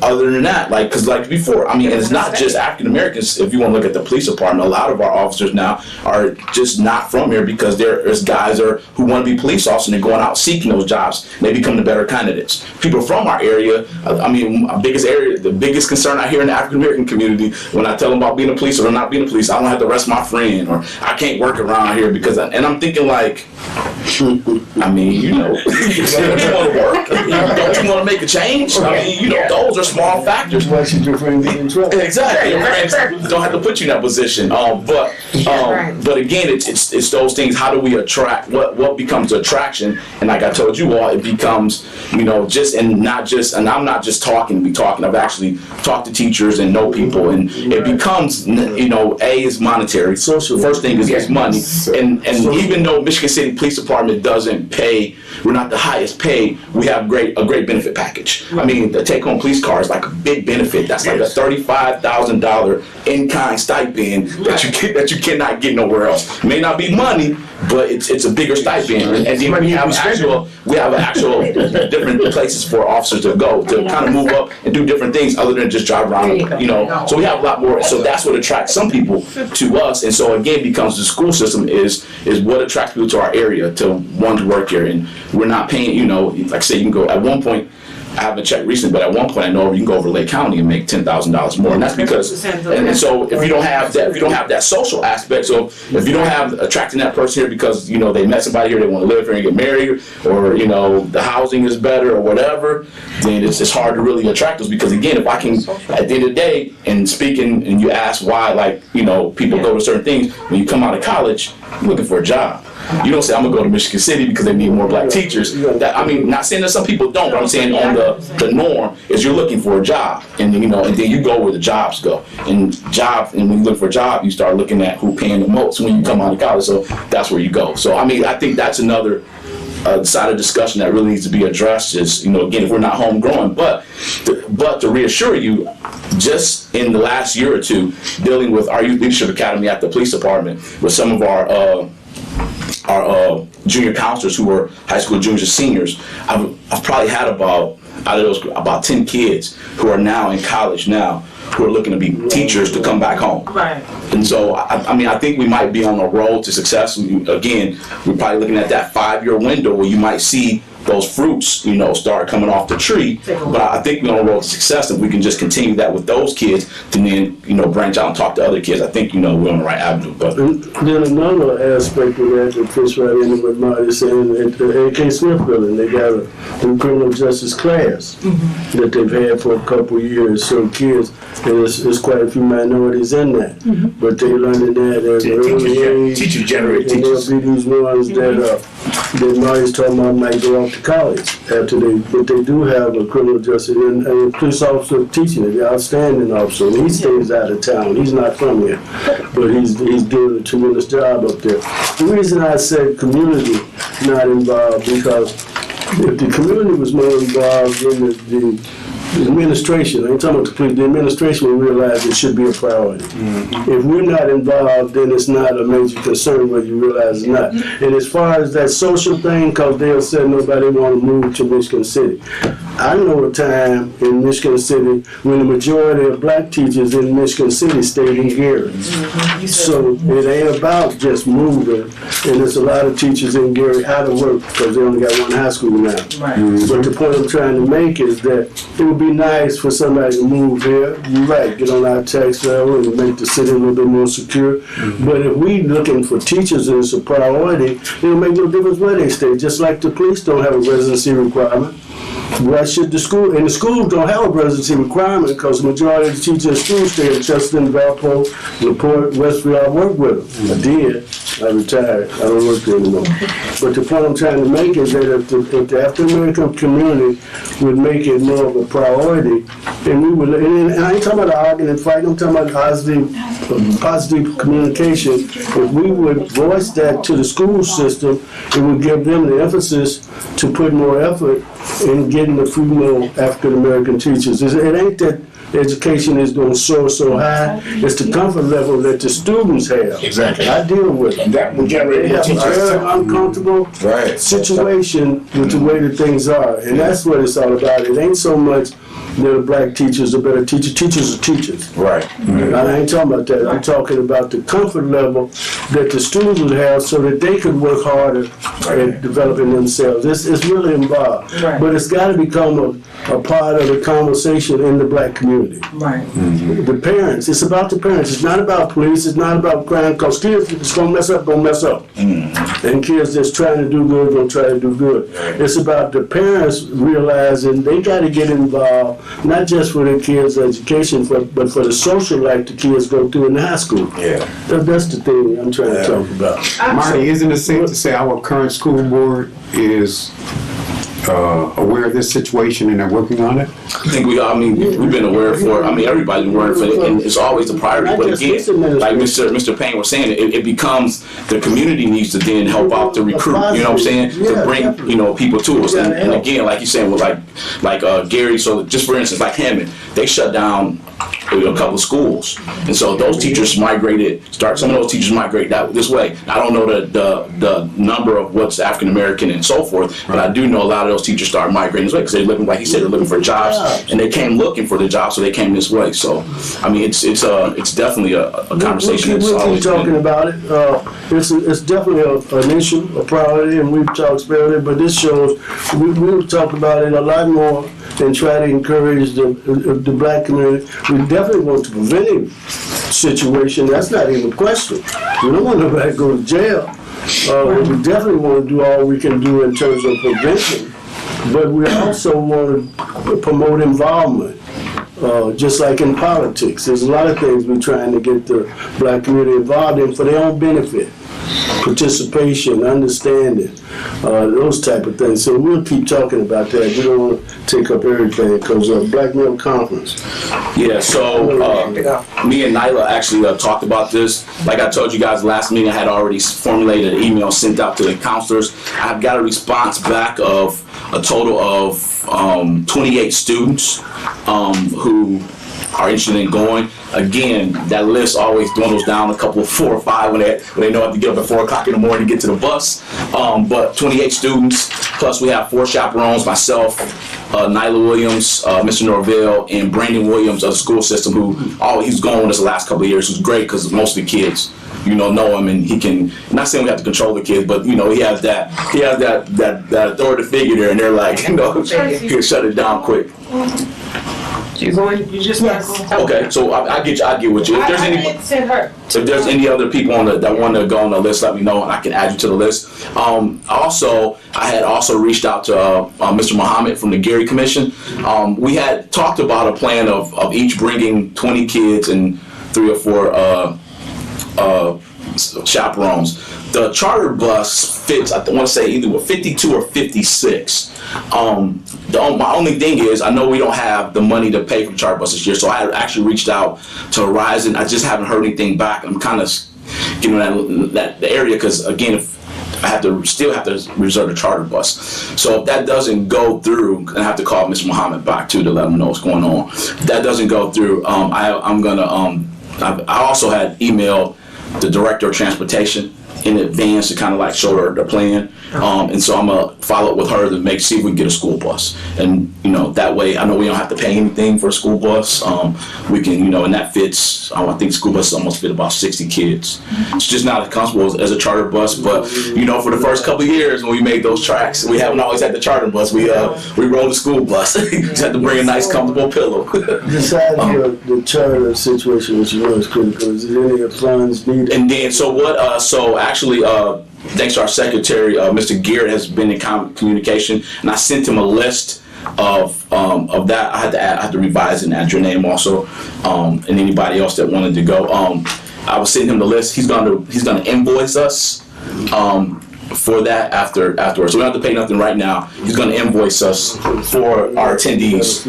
Other than that, because like before, I mean, and it's not just African Americans. If you want to look at the police department, a lot of our officers now are just not from here because there's guys who want to be police officers and they're going out seeking those jobs. They become the better candidates. People from our area, I mean, the biggest concern I hear in the African American community when I tell them about being a police or not being a police, I don't have to arrest my friend, or I can't work around here because, and I'm thinking like, I mean, you know, don't you want to work? Don't you want to make a change? I mean, you know, those are small factors. Why should your friend get in trouble? Exactly. Your friends don't have to put you in that position. But again, it's those things. How do we attract? What becomes attraction? And like I told you all, it becomes, you know, and I'm not just talking. I've actually talked to teachers and know people, and it becomes, you know, is monetary. Social. First thing is money, and even though Michigan City Police Department doesn't pay, we're not the highest paid, we have a great benefit package. I mean, the take-home police car is like a big benefit. That's like a $35,000 in-kind stipend that you cannot get nowhere else. It may not be money, but it's a bigger stipend. And then we have actual different places for officers to go to kind of move up and do different things other than just drive around, you know. So we have a lot more. So that's what attracts some people to us. And so again, becomes the school system is what attracts people to our area to want to work here. And we're not paying, you know, like say you can go at one point. I haven't checked recently, but at one point I know you can go over to Lake County and make $10,000 more, and that's because. And so if you don't have that social aspect, so if you don't have attracting that person here because you know they met somebody here, they want to live here and get married, or you know the housing is better or whatever, then it's hard to really attract those. Because again, if I can, at the end of the day, and speaking, and you ask why, like you know, people go to certain things when you come out of college, you're looking for a job. You don't say I'm gonna go to Michigan City because they need more black teachers. I mean, not saying that some people don't, but I'm saying on the norm is you're looking for a job, and you know, and then you go where the jobs go. And when you look for a job, you start looking at who's paying the most when you come out of college. So that's where you go. So I mean, I think that's another side of discussion that really needs to be addressed. Is you know, again, if we're not homegrown, but to reassure you, just in the last year or two, dealing with our Youth Leadership Academy at the police department with some of our our junior counselors who were high school juniors and seniors, I've probably had out of those about 10 kids who are now in college now, who are looking to be teachers to come back home. Right. And so, I think we might be on a road to success. Again, we're probably looking at that 5-year window where you might see those fruits, start coming off the tree. But I think we're on a road to success if we can just continue that with those kids, and then, branch out and talk to other kids. I think, we're on the right avenue. But then another aspect of that fits right in with Marty's saying, at the A.K. Smith building, they got a criminal justice class that they've had for a couple of years. So kids, and there's quite a few minorities in that, but they learning that at an early age. Teacher-generated and teachers. they'll be these ones that Marty's talking about might go off to college after but they do have a criminal justice and a police officer teaching it, the outstanding officer. And he stays out of town. He's not from here, but he's doing a tremendous job up there. The reason I said community not involved, because if the community was more involved in the administration, I ain't talking about the police, the administration will realize it should be a priority. If we're not involved, then it's not a major concern whether you realize it or not. And as far as that social thing, because they'll say nobody want to move to Michigan City. I know a time in Michigan City when the majority of black teachers in Michigan City stayed in Gary. So it ain't about just moving, and there's a lot of teachers in Gary out of work because they only got one high school now. Right. But the point I'm trying to make is that it would be nice for somebody to move here. You're right, get on our tax level and make the city a little bit more secure. But if we looking for teachers and it's a priority, it'll make no difference where they stay. Just like the police don't have a residency requirement. Why should the school, and the schools don't have a residency requirement because the majority of the teachers in schools stay in Chester, Valpo, LaPorte, Westfield. I worked with them. I did. I retired. I don't work there anymore. But the point I'm trying to make is that if the African-American community would make it more of a priority, and we would, and I ain't talking about arguing and fighting, I'm talking about positive communication. If we would voice that to the school system, it would give them the emphasis to put more effort in getting a few more African-American teachers. It ain't that education is going to soar so high, it's the comfort level that the students have. Exactly. I deal with it. And that will generate They more have a teachers. very uncomfortable situation with the way that things are. And that's what it's all about. It ain't so much that the black teachers are better teachers. Teachers are teachers. right. I ain't talking about that. I'm talking about the comfort level that the students would have so that they could work harder at developing themselves. It's really involved. Right. But it's got to become a part of the conversation in the black community. Right. The parents, it's about the parents. It's not about police. It's not about crime. Because kids, if it's going to mess up, going to mess up. And kids that's trying to do good, going to try to do good. It's about the parents realizing they got to get involved, not just for their kids' education, but for the social life the kids go through in high school. Yeah. That's the thing I'm trying to talk about. Marty, isn't it safe to say our current school board is aware of this situation and they're working on it? I think we've been aware for it. Everybody's been aware for it, and it's always a priority. But again, like Mr. Payne was saying, it becomes the community needs to then help out to recruit. You know what I'm saying? To bring people to us. And again, like you're saying, with like Gary. So just for instance, like Hammond, they shut down a couple of schools, and so those teachers migrated. Some of those teachers migrated out this way. I don't know the number of what's African American and so forth, but I do know a lot of those teachers started migrating this way because they're looking, like he said, they're looking for jobs, and they came looking for the jobs, so they came this way. So it's definitely a conversation that's We'll keep always talking been. about it. It's definitely an issue, a priority, and we've talked about it. But this shows we'll talk about it a lot more and try to encourage the black community. We definitely want to prevent a situation. That's not even a question. We don't want nobody to go to jail. We definitely want to do all we can do in terms of prevention. But we also want to promote involvement. Just like in politics, there's a lot of things we're trying to get the black community involved in for their own benefit. Participation, understanding, those type of things. So we'll keep talking about that. We don't want to take up everything because Black Male Conference. Yeah, so me and Nyla actually talked about this. Like I told you guys last meeting, I had already formulated an email sent out to the counselors. I've got a response back of a total of 28 students who are interested in going. Again, that list always dwindles down a couple of 4 or 5 when they know I have to get up at 4 o'clock in the morning to get to the bus. But 28 students, plus we have 4 chaperones, myself, Nyla Williams, Mr. Norvell, and Brandon Williams of the school system, he's gone with us the last couple of years. It was great because most of the kids, know him, and he can, not saying we have to control the kids, but he has that authority figure there, and they're like, he can shut it down quick. You just Okay, so I get with you. If there's any other people that want to go on the list, let me know and I can add you to the list. Also, I had also reached out to Mr. Muhammad from the Gary Commission. We had talked about a plan of each bringing 20 kids and 3 or 4 chaperones. The charter bus fits, I want to say, either 52 or 56. My only thing is, I know we don't have the money to pay for the charter bus this year, so I actually reached out to Horizon. I just haven't heard anything back. I'm kind of getting that area because, again, if I still have to reserve the charter bus. So if that doesn't go through, I have to call Mr. Muhammad back too to let him know what's going on. If that doesn't go through, I also had emailed the director of transportation in advance to kind of like show her the plan. And so I'm gonna follow up with her to see if we can get a school bus. And that way I know we don't have to pay anything for a school bus. We can, and that fits, I think school buses almost fit about 60 kids. It's just not as comfortable as a charter bus, but for the first couple of years when we made those tracks, we haven't always had the charter bus. We rode the school bus. Just had to bring a nice comfortable pillow. Besides the charter situation, which is critical, is there any funds needed? And then, actually, thanks to our secretary, Mr. Garrett has been in communication, and I sent him a list of that. I had to revise and add your name also, and anybody else that wanted to go. I was sending him the list. He's gonna invoice us for that afterwards. So we don't have to pay nothing right now. He's gonna invoice us for our attendees.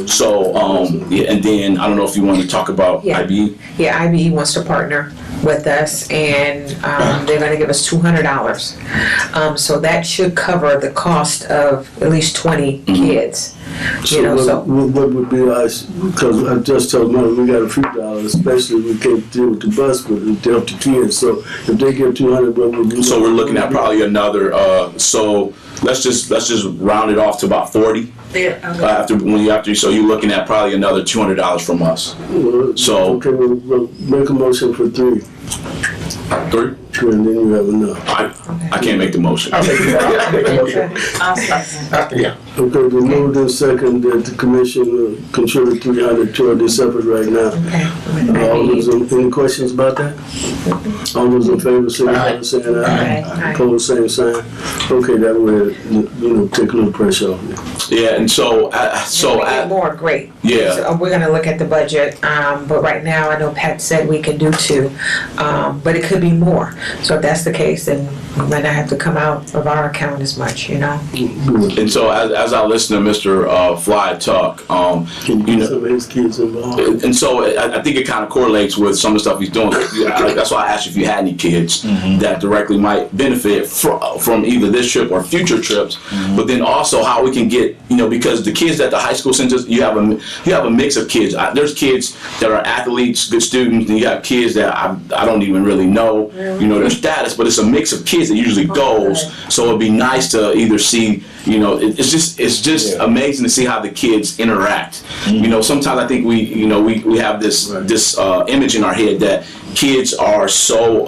So and then I don't know if you want to talk about IBE. Yeah, IBE wants to partner with us, and they're going to give us $200. So that should cover the cost of at least 20 kids. What would be nice, because I just told them we got a few dollars, especially if we can't deal with the bus, but we deal with the kids. So if they get 200, what would be? So we're looking at probably another. So let's just round it off to about 40. So you're looking at probably another $200 from us. So okay, we'll make a motion for 3. 3? And then you have enough. I can't make the motion. Yeah. Okay, we moved in second that the commission contribute 300 toward this effort right now. Any questions about that? All those in favor say aye, saying aye. Opposed, same sign. Okay, that way, take a little pressure off me. Yeah, and so more, great. Yeah. So we're gonna look at the budget, but right now I know Pat said we can do 2, but it could be more. So if that's the case, then we might not have to come out of our account as much, And so as I listen to Mr. Fly talk, Can you get some of his kids involved? And so I think it kind of correlates with some of the stuff he's doing. That's why I asked you if you had any kids that directly might benefit from either this trip or future trips. But then also how we can get, because the kids at the high school centers, you have a mix of kids. There's kids that are athletes, good students, and you have kids that I don't even really know, their status. But it's a mix of kids that usually goes. So it'd be nice to either see, it's just amazing to see how the kids interact. Sometimes I think we have this image in our head that kids are so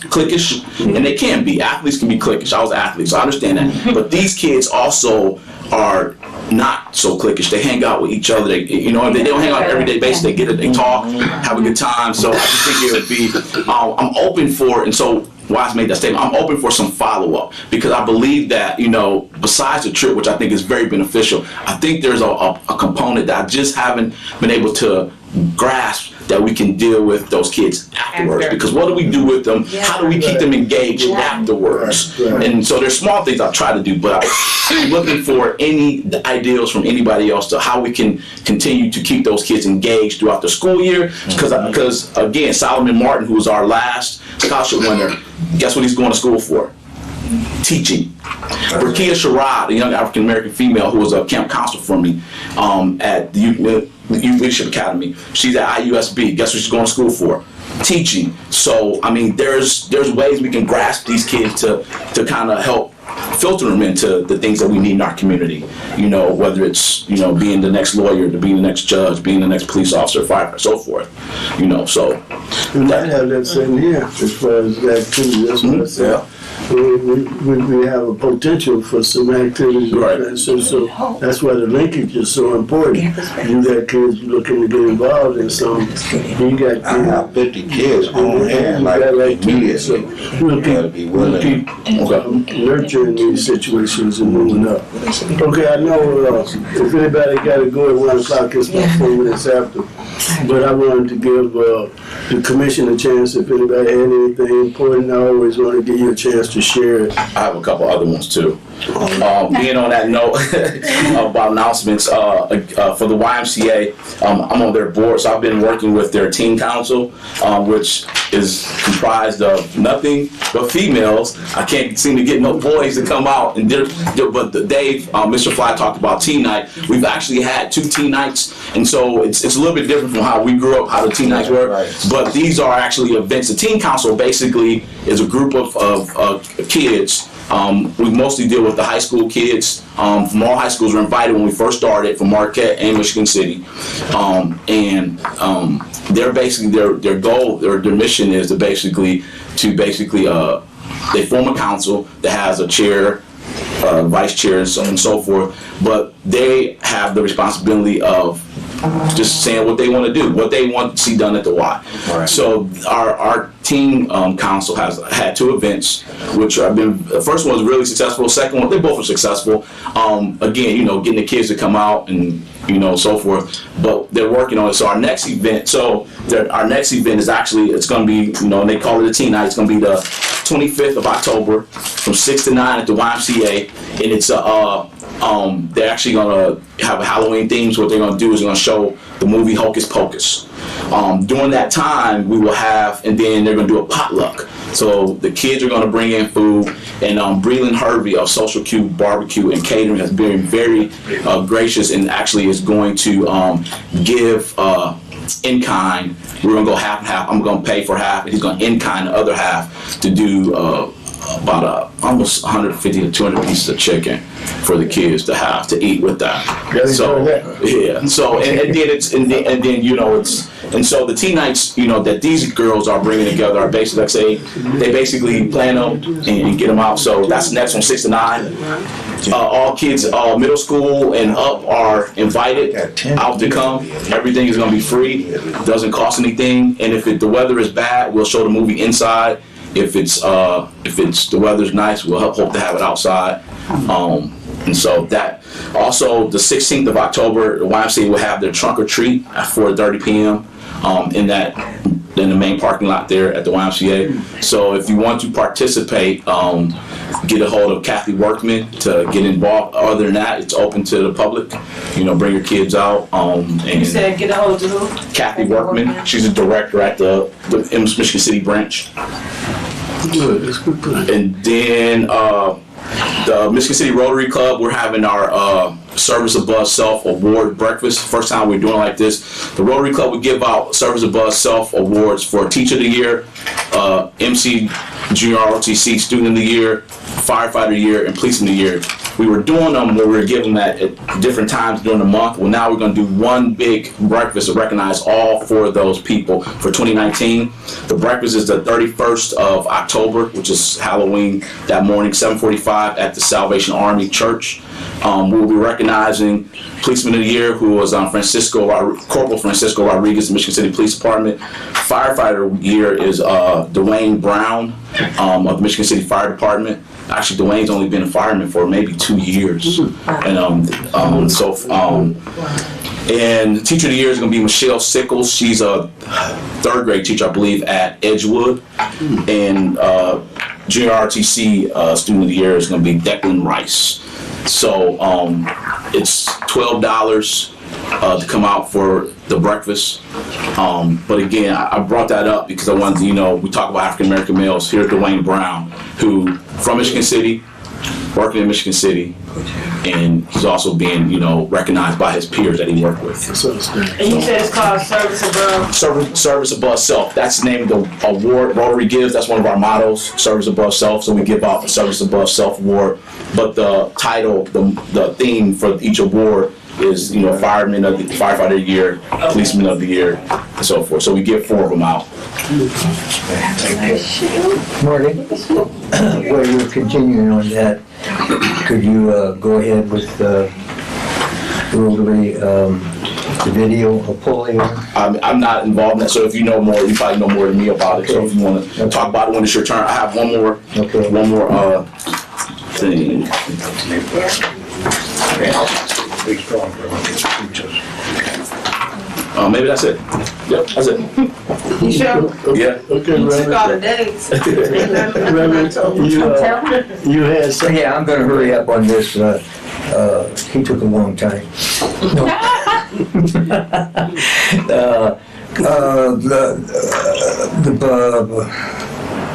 cliquish, and they can be. Athletes can be cliquish. I was an athlete, so I understand that. But these kids also are not so cliquish. They hang out with each other. They don't hang out on an everyday basis. They talk, have a good time. So I just think it would be. I'm open for it, and so. Wise made that statement. I'm open for some follow-up because I believe that, besides the trip, which I think is very beneficial, I think there's a component that I just haven't been able to grasp that we can deal with those kids afterwards. Because what do we do with them? How do we keep them engaged afterwards? And so there's small things I'll try to do, but I'm looking for any ideas from anybody else to how we can continue to keep those kids engaged throughout the school year. Because again, Solomon Martin, who was our last scholarship winner, guess what he's going to school for? teaching. Rakia Sherrod, a young African American female who was a camp counselor for me at the Youth Leadership Academy. She's at IUSB. Guess what she's going to school for? Teaching. So I mean, there's ways we can grasp these kids to kind of help filter them into the things that we need in our community. You know, whether it's, you know, being the next lawyer, to being the next judge, being the next police officer, firefighter, so forth. You know, so. We might have that same here as far as activity. That's what I said. Yeah. We have a potential for some activities. Right. And so that's why the linkage is so important. You got kids looking to get involved in some. You got I have 50 kids on hand, like immediately. We'll Gotta be willing. keep nurturing these situations and moving up. Okay, I know if anybody got to go at 1 o'clock, it's about 4 minutes after. But I wanted to give the commission a chance. If anybody had anything important, I always want to give you a chance to share it. I have a couple other ones too. Being on that note about announcements, for the YMCA, I'm on their board, so I've been working with their teen council, which is comprised of nothing but females. I can't seem to get no boys to come out, and but Dave, Mr. Fly talked about teen night. We've actually had 2 teen nights, and so it's a little bit different from how we grew up, how the teen nights were. But these are actually events. The teen council basically is a group of kids. We mostly deal with the high school kids from all high schools. Were invited when we first started from Marquette and Michigan City, and they're basically their goal, their mission is to basically they form a council that has a chair, vice chair, and so forth. But they have the responsibility of just saying what they want to do, what they want to see done at the Y. Right. So our teen council has had 2 events, which have been, the first one was really successful, the second one, they both were successful. Again, you know, getting the kids to come out and, you know, so forth, but they're working on it. So our next event is actually, it's going to be, you know, and they call it a teen night, it's going to be the 25th of October from 6 to 9 at the YMCA, and it's they're actually going to have a Halloween theme. So what they're going to do is they're going to show the movie Hocus Pocus. During that time, we will have, and then they're going to do a potluck. So the kids are going to bring in food, and Breland Hervey of Social Cube Barbecue and Catering has been very gracious, and actually is going to give in kind. We're going to go half and half. I'm going to pay for half, and he's going to in kind the other half to do about almost 150 to 200 pieces of chicken for the kids to have to eat with that. So yeah. So and then you know and so the teen nights, you know, that these girls are bringing together are basically, like say, they basically plan them and get them out. So that's next from 6 to 9. All kids, middle school and up, are invited out to come. Everything is going to be free. Doesn't cost anything. And if the weather is bad, we'll show the movie inside. If the weather's nice, we'll hope to have it outside. And so that also the 16th of October, the YMCA will have their trunk or treat at 4:30 p.m. In the main parking lot there at the YMCA. So if you want to participate, get a hold of Kathy Workman to get involved. Other than that, it's open to the public. You know, bring your kids out. And You said get a hold of who? Kathy Workman. She's a director at the Michigan City branch. Good, that's good plan. And then the Michigan City Rotary Club, we're having our Service Above Self Award breakfast. First time we're doing it like this. The Rotary Club will give out Service Above Self awards for Teacher of the Year, MC Junior ROTC Student of the Year, Firefighter of the Year, and Policeman of the Year. We were doing them where we were giving them at different times during the month. Well, now we're going to do one big breakfast to recognize all 4 of those people for 2019. The breakfast is the 31st of October, which is Halloween that morning, 7:45 at the Salvation Army Church. We'll be recognizing Policeman of the Year, who was Corporal Francisco Rodriguez, Michigan City Police Department. Firefighter of the Year is Dwayne Brown of the Michigan City Fire Department. Actually, Dwayne's only been a fireman for maybe 2 years. And and the Teacher of the Year is going to be Michelle Sickles. She's a 3rd grade teacher, I believe, at Edgewood. And Junior RTC Student of the Year is going to be Declan Rice. So it's $12 to come out for the breakfast. But again, I brought that up because I wanted to, we talk about African American males. Here's Dwayne Brown, who from Michigan City, working in Michigan City, and he's also being, recognized by his peers that he worked with. And you said it's called Service Above? Service above self. That's the name of the award Rotary gives. That's one of our mottos, Service Above Self. So we give out the Service Above Self award. But the title, the theme for each award is, Fireman of the Firefighter of the Year, Policeman of the Year, and so forth. So we give 4 of them out. Morning. While you're continuing on that, could you go ahead with the Rotary, the video of polio? I'm not involved in that, so if you know more, you probably know more than me about it. So if you want to talk about it when it's your turn, I have one more thing. Maybe that's it. Yep, that's it. You sure? Yeah. Okay, You took all the Reverend. dates. Reverend, you had something. Yeah, I'm gonna hurry up on this, he took a long time. No.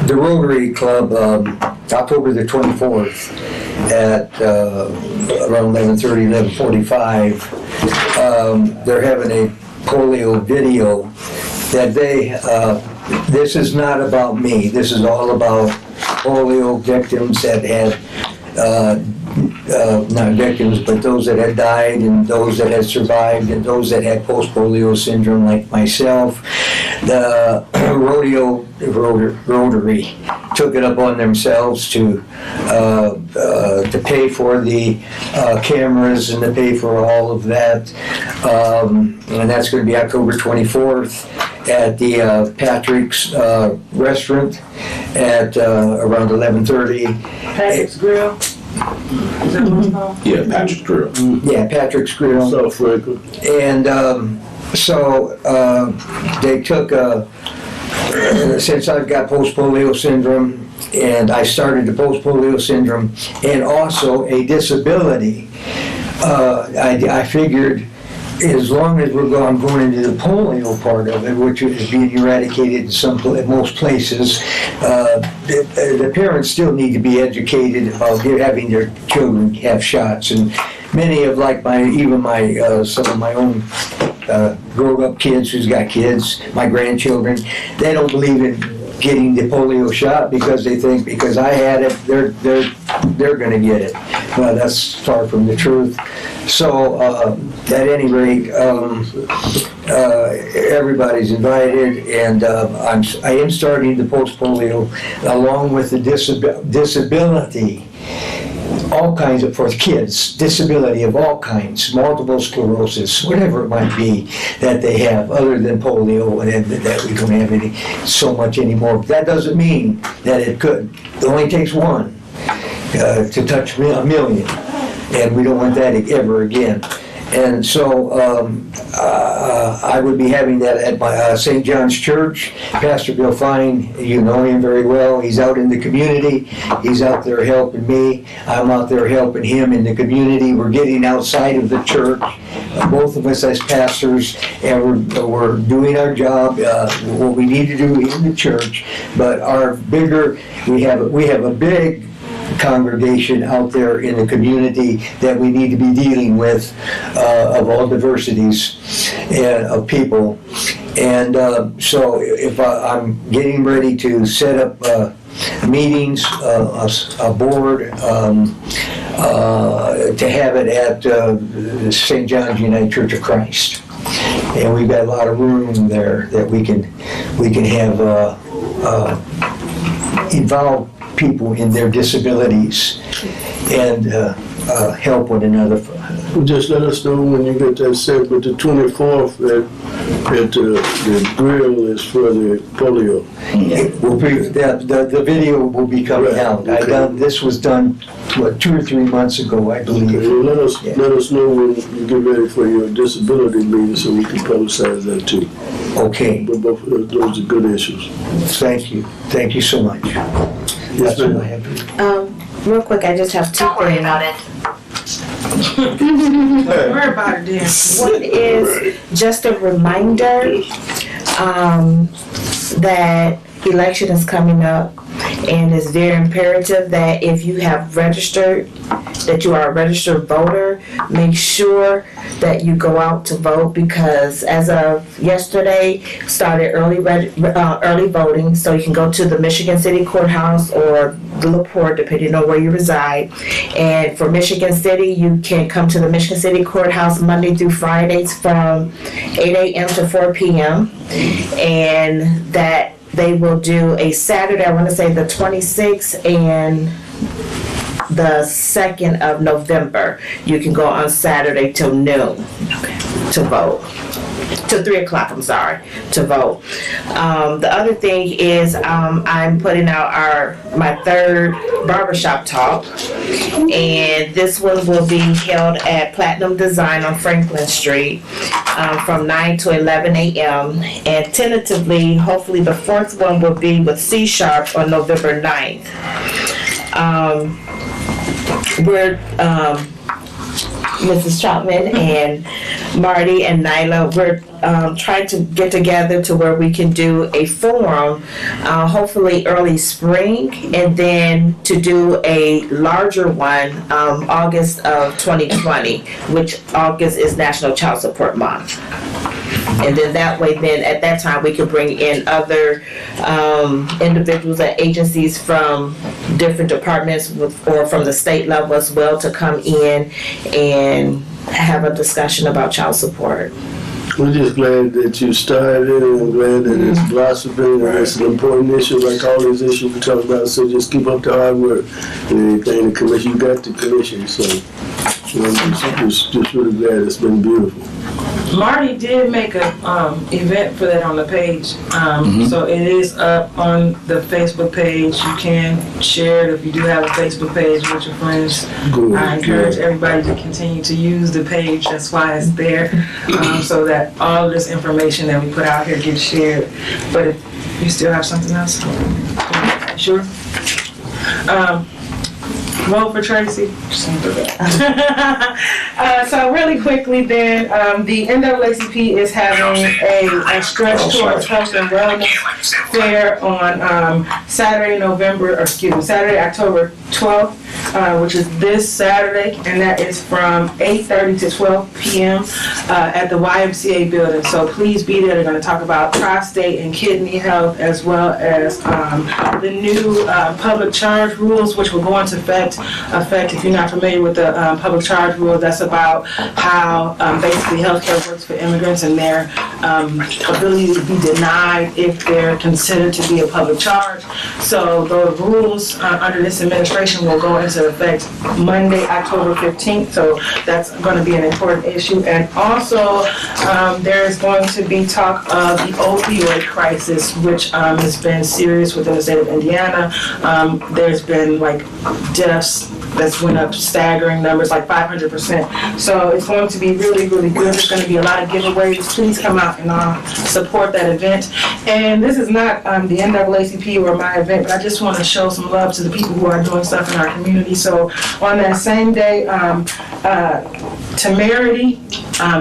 The Rotary Club, October the 24th at around 11:30, 11:45, they're having a polio video that this is not about me, this is all about polio victims that had, not victims, but those that had died and those that had survived and those that had post-polio syndrome like myself. The Rotary took it up on themselves to pay for the cameras and to pay for all of that. And that's going to be October 24th at the Patrick's restaurant at around 11:30. Patrick's Grill? Is that what it's called? Yeah, Patrick's Grill. Yeah, Patrick's Grill. So, Franklin. And they took, since I've got post-polio syndrome, and I started the post-polio syndrome, and also a disability, I figured as long as I'm going into the polio part of it, which is being eradicated in most places, the parents still need to be educated about having their children have shots. And many of some of my own grown-up kids who's got kids, my grandchildren, they don't believe in getting the polio shot because they think because I had it, they're going to get it. Well, that's far from the truth. So at any rate, everybody's invited, and I am starting the post-polio along with the disability. All kinds of, for kids, disability of all kinds, multiple sclerosis, whatever it might be that they have, other than polio, and that we don't have so much anymore. That doesn't mean that it could. It only takes one to touch a million, and we don't want that ever again. And so I would be having that at my St. John's Church. Pastor Bill Fine, you know him very well. He's out in the community. He's out there helping me. I'm out there helping him in the community. We're getting outside of the church, both of us as pastors, and we're doing our job, what we need to do in the church. But we have a big congregation out there in the community that we need to be dealing with, of all diversities of people. And so if I'm getting ready to set up meetings, a board, to have it at St. John's United Church of Christ. And we've got a lot of room there that we can have involve people in their disabilities and help one another. Just let us know when you get that set, but the 24th at the grill is for the polio. It will be, the video will be coming out. This was done, 2 or 3 months ago, I believe. Okay, well, let us know when you get ready for your disability meeting so we can publicize that too. Okay. But both of those are good issues. Thank you. Thank you so much. Yes, ma'am. Real quick, I just have 2 things. Don't worry about it. Worry about it, dear. One is just a reminder that election is coming up, and it's very imperative that if you have registered, that you are a registered voter, make sure that you go out to vote, because as of yesterday, started early voting, so you can go to the Michigan City Courthouse or the LaPorte, depending on where you reside. And for Michigan City, you can come to the Michigan City Courthouse Monday through Fridays from 8 a.m. to 4 p.m. And that they will do a Saturday, I want to say the 26th and the 2nd of November. You can go on Saturday till noon to vote. Till 3 o'clock, I'm sorry, to vote. The other thing is I'm putting out my third barbershop talk, and this one will be held at Platinum Design on Franklin Street from 9 to 11 a.m. And tentatively, hopefully the fourth one will be with C Sharp on November 9th. We're Mrs. Troutman and Marty and Nyla, we're trying to get together to where we can do a forum, hopefully early spring, and then to do a larger one August of 2020, which August is National Child Support Month. And then that way, then at that time, we could bring in other individuals and agencies from different departments or from the state level as well to come in and have a discussion about child support. We're just glad that you started it, and glad that it's blossoming, and it's an important issue like all these issues we talk about. So just keep up the hard work and anything. The commission, you got the commission, so I'm just really glad. It's been beautiful. Marty did make a event for that on the page, so it is up on the Facebook page. You can share it if you do have a Facebook page with your friends. Good, I encourage everybody to continue to use the page. That's why it's there, so that all of this information that we put out here gets shared. But if you still have something else, sure. Vote for Tracy. So really quickly then, the NAACP is having a stretch towards health and wellness fair on Saturday, October 12th, which is this Saturday, and that is from 8:30 to 12 p.m. At the YMCA building. So please be there. They're going to talk about prostate and kidney health, as well as the new public charge rules, which will go into effect. If you're not familiar with the public charge rule, that's about how basically healthcare works for immigrants and their ability to be denied if they're considered to be a public charge. So the rules under this administration will go into effect Monday, October 15th. So that's going to be an important issue. And also there is going to be talk of the opioid crisis, which has been serious within the state of Indiana. There's been like deaths that's went up staggering numbers, like 500%. So it's going to be really, really good. There's going to be a lot of giveaways. Please come out and support that event. And this is not the NAACP or my event, but I just want to show some love to the people who are doing stuff in our community. So on that same day, Temerity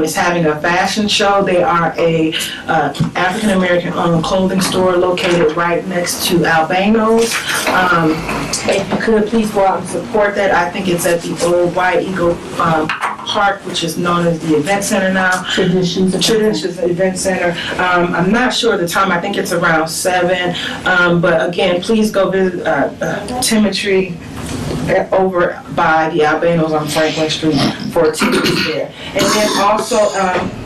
is having a fashion show. They are a African-American owned clothing store located right next to Albano's. If you could, please go out and support that. I think it's at the old White Eagle Park, which is known as the Event Center now. Traditions Event Center. I'm not sure the time. I think it's around 7. But again, please go visit Temerity over by the Albanos on Franklin Street for tickets there. And then also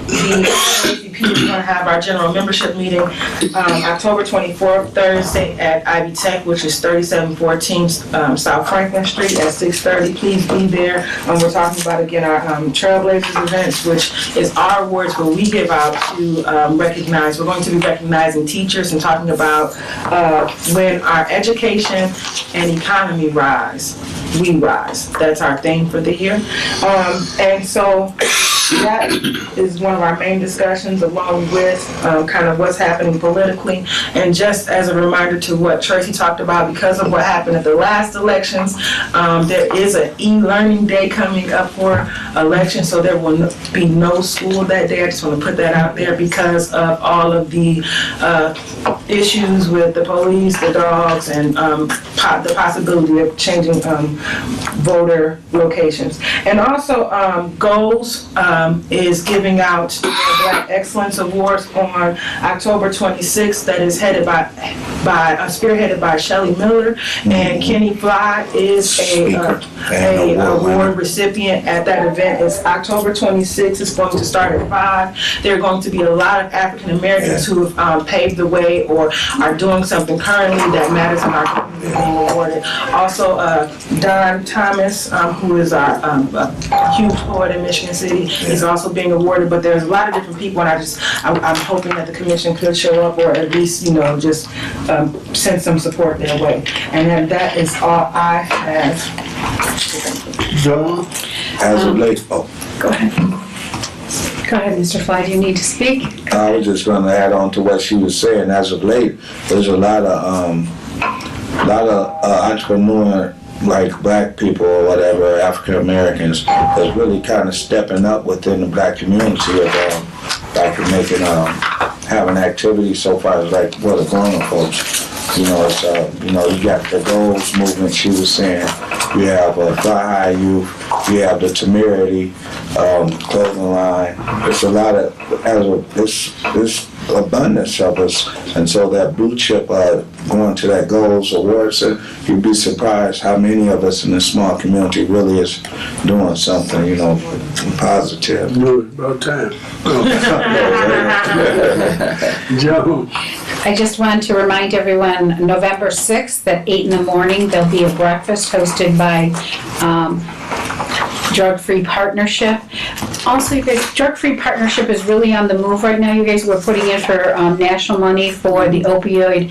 the NAACP is going to have our general membership meeting October 24th, Thursday at Ivy Tech, which is 3714 South Franklin Street at 6:30. Please be there. We're talking about, again, our Trailblazers events, which is our awards where we give out to recognize. We're going to be recognizing teachers and talking about when our education and economy rise. We Rise. That's our theme for the year. And so that is one of our main discussions, along with kind of what's happening politically. And just as a reminder to what Tracy talked about, because of what happened at the last elections, there is an e-learning day coming up for elections, so there will be no school that day. I just want to put that out there because of all of the issues with the police, the dogs, and the possibility of changing voter locations. And also, Goals is giving out the Black Excellence Awards on October 26th. That is headed spearheaded by Shelley Miller, and Kenny Fly is a award recipient at that event. It's October 26th. It's going to start at 5. There are going to be a lot of African Americans who have paved the way or are doing something currently that matters in our community being awarded. Also, Don Thomas, who is our huge poet in Michigan City, is also being awarded. But there's a lot of different people, and I'm hoping that the commission could show up, or at least just send some support their way. And then that is all I have. John? As of late, Go ahead. Go ahead, Mr. Fly, do you need to speak? I was just going to add on to what she was saying. As of late, there's a lot of entrepreneur, like black people or whatever, African Americans, that's really kind of stepping up within the black community of like making having activities so far as like the grown folks. It's you got the Goals movement. She was saying you have Fly High Youth, you have the Temerity clothing line. It's a lot of it's abundance of us, and so that blue chip going to that Goals Awards, you'd be surprised how many of us in this small community really is doing something, positive. Good, about time. Joe. I just want to remind everyone, November 6th at 8 in the morning, there'll be a breakfast hosted by Drug-Free Partnership. Also, you guys, Drug-Free Partnership is really on the move right now. You guys, we're putting in for national money for the opioid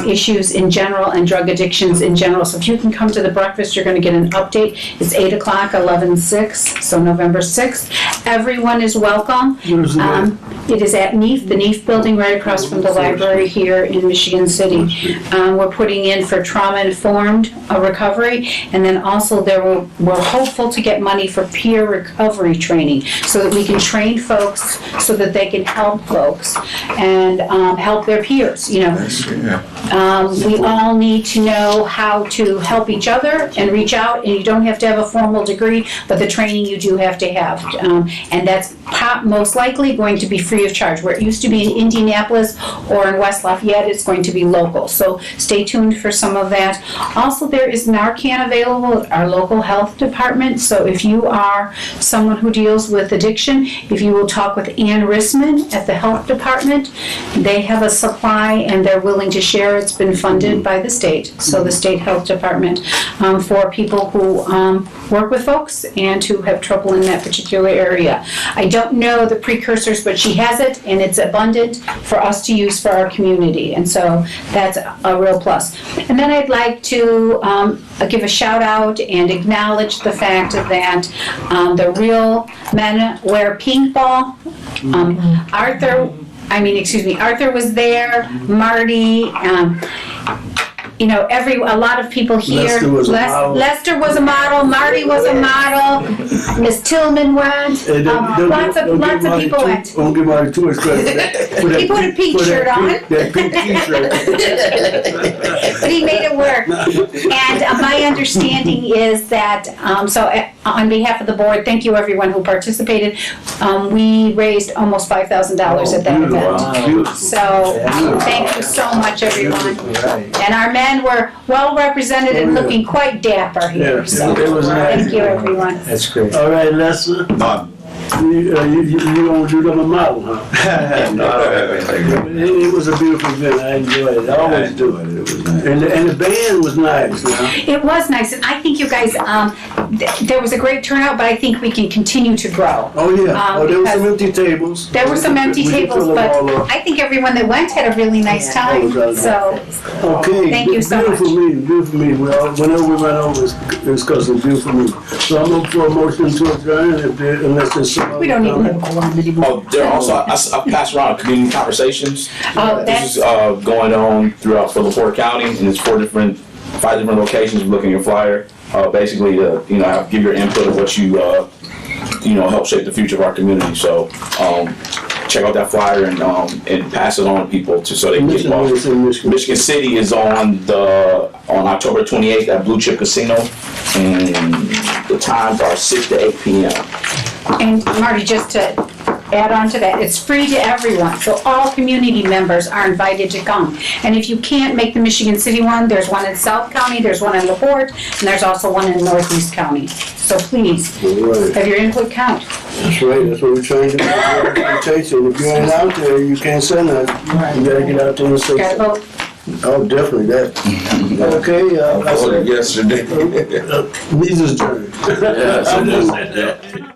issues in general and drug addictions in general. So if you can come to the breakfast, you're going to get an update. It's 8 o'clock, 11/6, so November 6th. Everyone is welcome. It is at NEAF, the NEAF building right across from the library here in Michigan City. We're putting in for trauma-informed recovery, and then also we're hopeful to get money for peer recovery training so that we can train folks so that they can help folks and help their peers. We all need to know how to help each other and reach out, and you don't have to have a formal degree, but the training you do have to have. And that's most likely going to be free of charge. Where it used to be in Indianapolis or in West Lafayette, it's going to be local. So stay tuned for some of that. Also, there is Narcan available at our local health department. So if you are someone who deals with addiction, if you will talk with Ann Rissman at the health department, they have a supply and they're willing to share. It's been funded by the state, so the state health department, for people who work with folks and who have trouble in that particular area. I don't know the precursors, but she has it, and it's abundant for us to use for our community, and so that's a real plus. And then I'd like to give a shout out and acknowledge the fact that the Real Men Wear Pink Ball. Arthur was there, Marty, a lot of people here. Lester was a model, Marty was a model, Miss Tillman went, lots of people went. Don't give Marty too much credit. He put a pink shirt on. That pink t-shirt. But he made it work. And my understanding is that, so on behalf of the board, thank you everyone who participated. We raised almost $5,000 at that event. So thank you so much everyone. And our men were well represented and looking quite dapper here. So thank you everyone. That's great. All right, Lester. You don't do them a model, huh? It was a beautiful event. I enjoyed it. I always do. And the band was nice. It was nice, and I think you guys there was a great turnout, but I think we can continue to grow. Oh, yeah. Oh, there were some because empty tables. There were some empty We could tables, fill them but all up. I think everyone that went had a really nice time, so. Okay. Thank you so much. Beautiful meeting. Whenever we run over, it's because of beautiful meeting. So I'm looking for a motion to adjourn unless there's some. We don't need to go on anymore. Oh, there are also, I passed around community conversations. Oh, This is going on throughout for LaPorte County, and it's 5 different locations. Looking at your flyer, basically to give your input of what you help shape the future of our community. So check out that flyer and pass it on to people so they can get involved. Michigan City is on October 28th at Blue Chip Casino, and the times are 6 to 8 p.m. And Marty, just to add on to that, it's free to everyone, so all community members are invited to come. And if you can't make the Michigan City one, there's one in South County, there's one in LaPorte, and there's also one in Northeast County. So please, have your input count. That's right, that's what we're trying to do. Representation. If you ain't out there, you can't say nothing. You gotta get out there and say Gotta something. vote. Oh, definitely that. Okay, I voted yesterday. Meeting's adjourned. Yeah, so